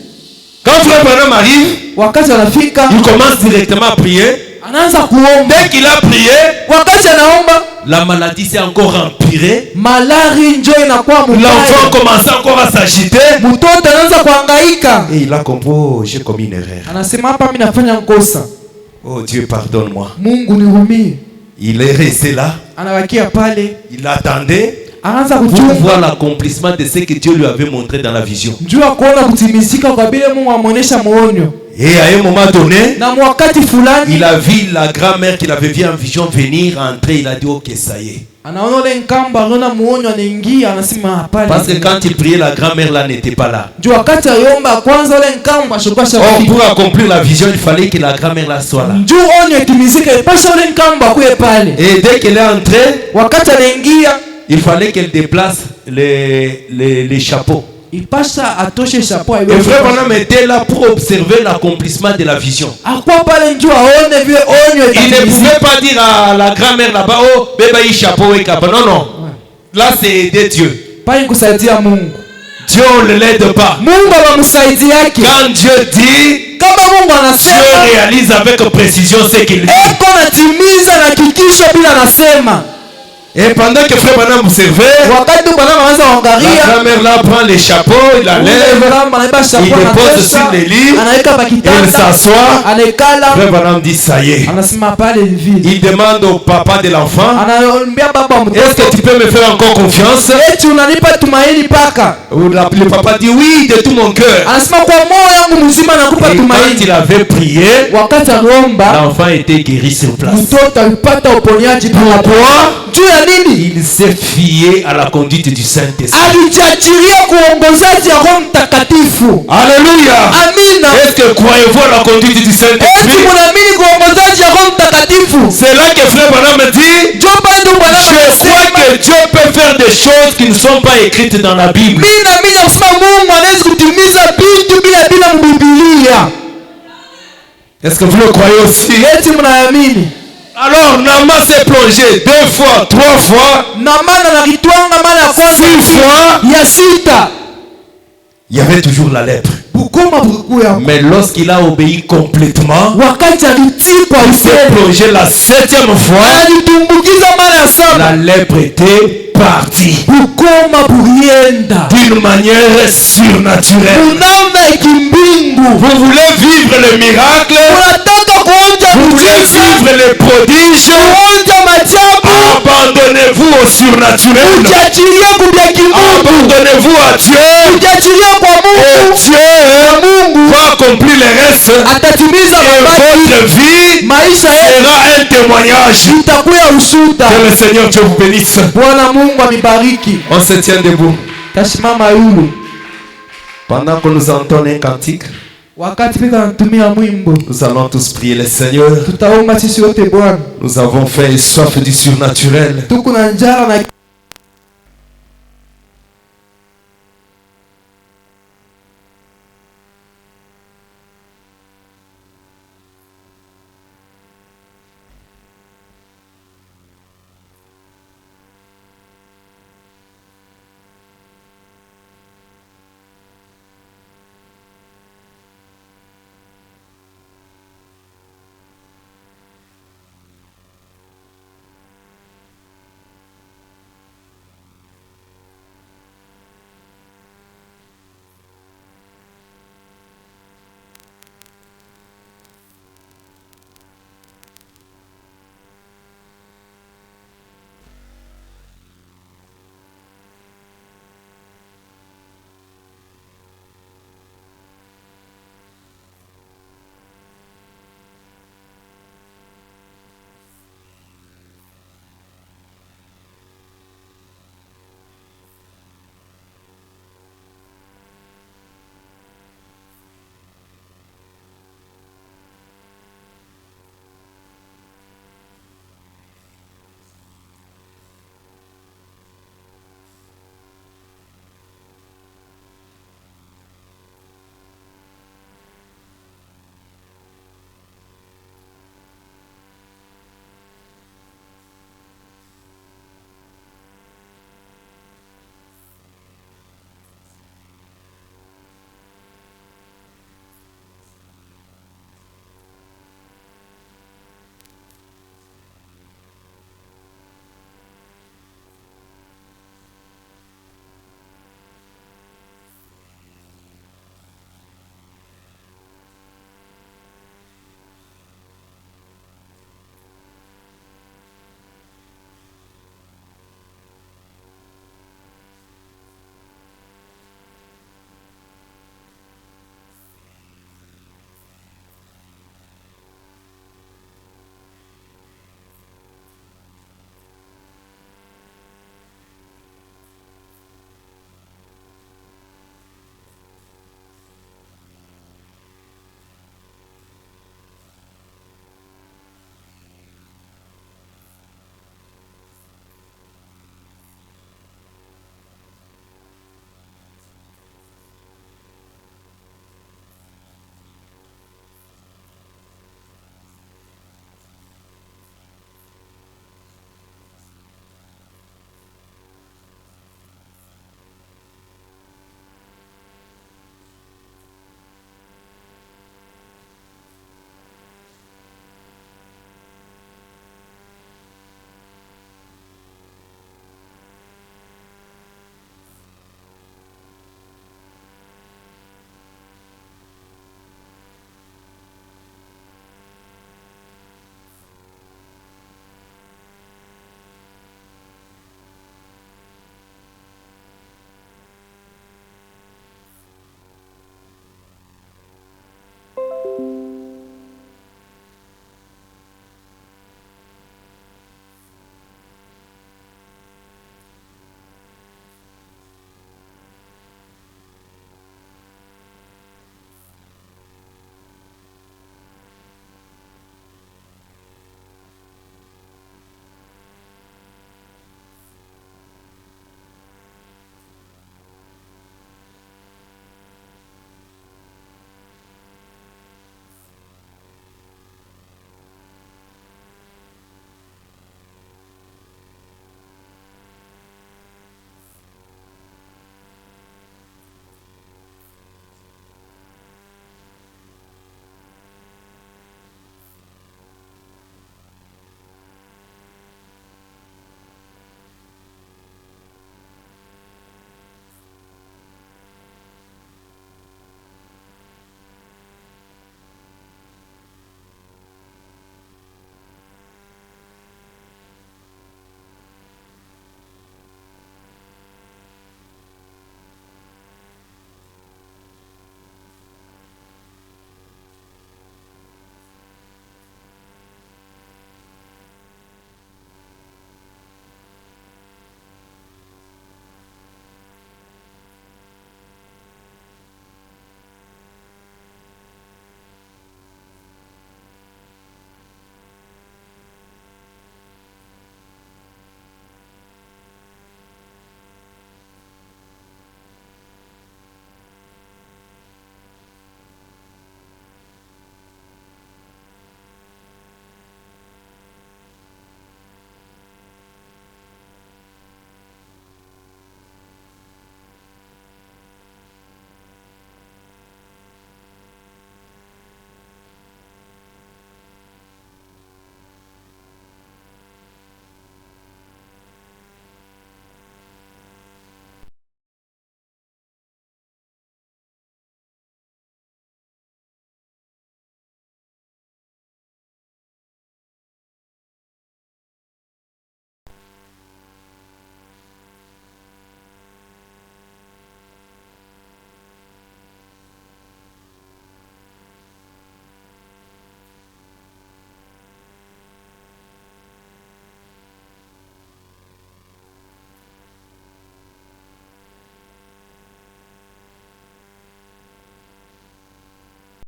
Quand frère Branham arrive, Wakati anafika, il commence directement à prier. anaanza kuomba. Dès qu'il a prié, Wakati anaomba, la maladie s'est encore empirée. malari njoo inakuwa L'enfant mbaya. commence encore à s'agiter. Mtoto anaanza kuhangaika. Et il a compris, oh, j'ai commis une erreur. Anasema hapa mimi nafanya kosa. Oh Dieu, pardonne-moi. Mungu nihurumie. Il est resté là. Anabakia pale, Il attendait anaanza pour kuchunga. voir l'accomplissement de ce que Dieu lui avait montré dans la vision. Njoo kuona kutimizika kwa vile Mungu amuonesha muonyo. Et à un moment donné, Na wakati fulani il a vu la grand-mère qu'il avait vue en vision venir entrer. Il a dit, ok, ça y est. anaona ule nkamba, anaona muonyo, anaingia, anasema hapana. Parce que quand il priait, la grand-mère là n'était pas là. Njoo wakati ayomba kwanza ule nkamba shukasha. Or, pour accomplir la vision, il fallait que la grand-mère là soit là. Njoo onyo itimizike, pasha ule nkamba kuye pale. Et dès qu'elle est entrée, Wakati anaingia, il fallait qu'elle déplace les chapeaux. ipasha atoshe chapeau. Et frère Branham était là pour observer l'accomplissement de la vision. À quoi parler Dieu aone vile onyo. Il ne pouvait pas dire à la grand-mère là-bas, oh, bébé il chapeau et capa. Non, non. Là, c'est aider Dieu. Pas kusaidia Mungu. Dieu ne l'aide pas. Mungu anamsaidia yake. Quand Dieu dit, kama Mungu anasema, Dieu réalise avec précision ce qu'il dit. Eko natimiza na kikisho bila anasema. Et pendant que frère Branham observait, la grand-mère là prend les chapeaux, il la lève, il dépose sur les lits, il s'assoit. Frère Branham dit ça y est. Il demande au papa de l'enfant, est-ce que tu peux me faire encore confiance? Le papa dit oui de tout mon cœur. Et quand il avait prié, l'enfant était guéri sur place. Pourquoi? Il s'est fié à la conduite du Saint-Esprit. Alléluia. Est-ce que croyez-vous à la conduite du Saint-Esprit? C'est là que frère Branham dit, je crois que Dieu peut faire des choses qui ne sont pas écrites dans la Bible. Est-ce que vous le croyez aussi? Alors Naaman s'est plongé 2 fois, 3 fois, 6 fois. Il y avait toujours la lèpre. Mais lorsqu'il a obéi complètement, il s'est plongé la 7e fois, la lèpre était partie d'une manière surnaturelle. Vous voulez vivre le miracle? Vous voulez vivre les prodiges? Abandonnez-vous au surnaturel. Abandonnez-vous à Dieu. Et Dieu va accomplir le reste. Et votre vie sera un témoignage. Que le Seigneur Dieu vous bénisse. On se tient debout. Pendant que nous entendons un cantique, nous allons tous prier le Seigneur. Nous avons fait soif du surnaturel.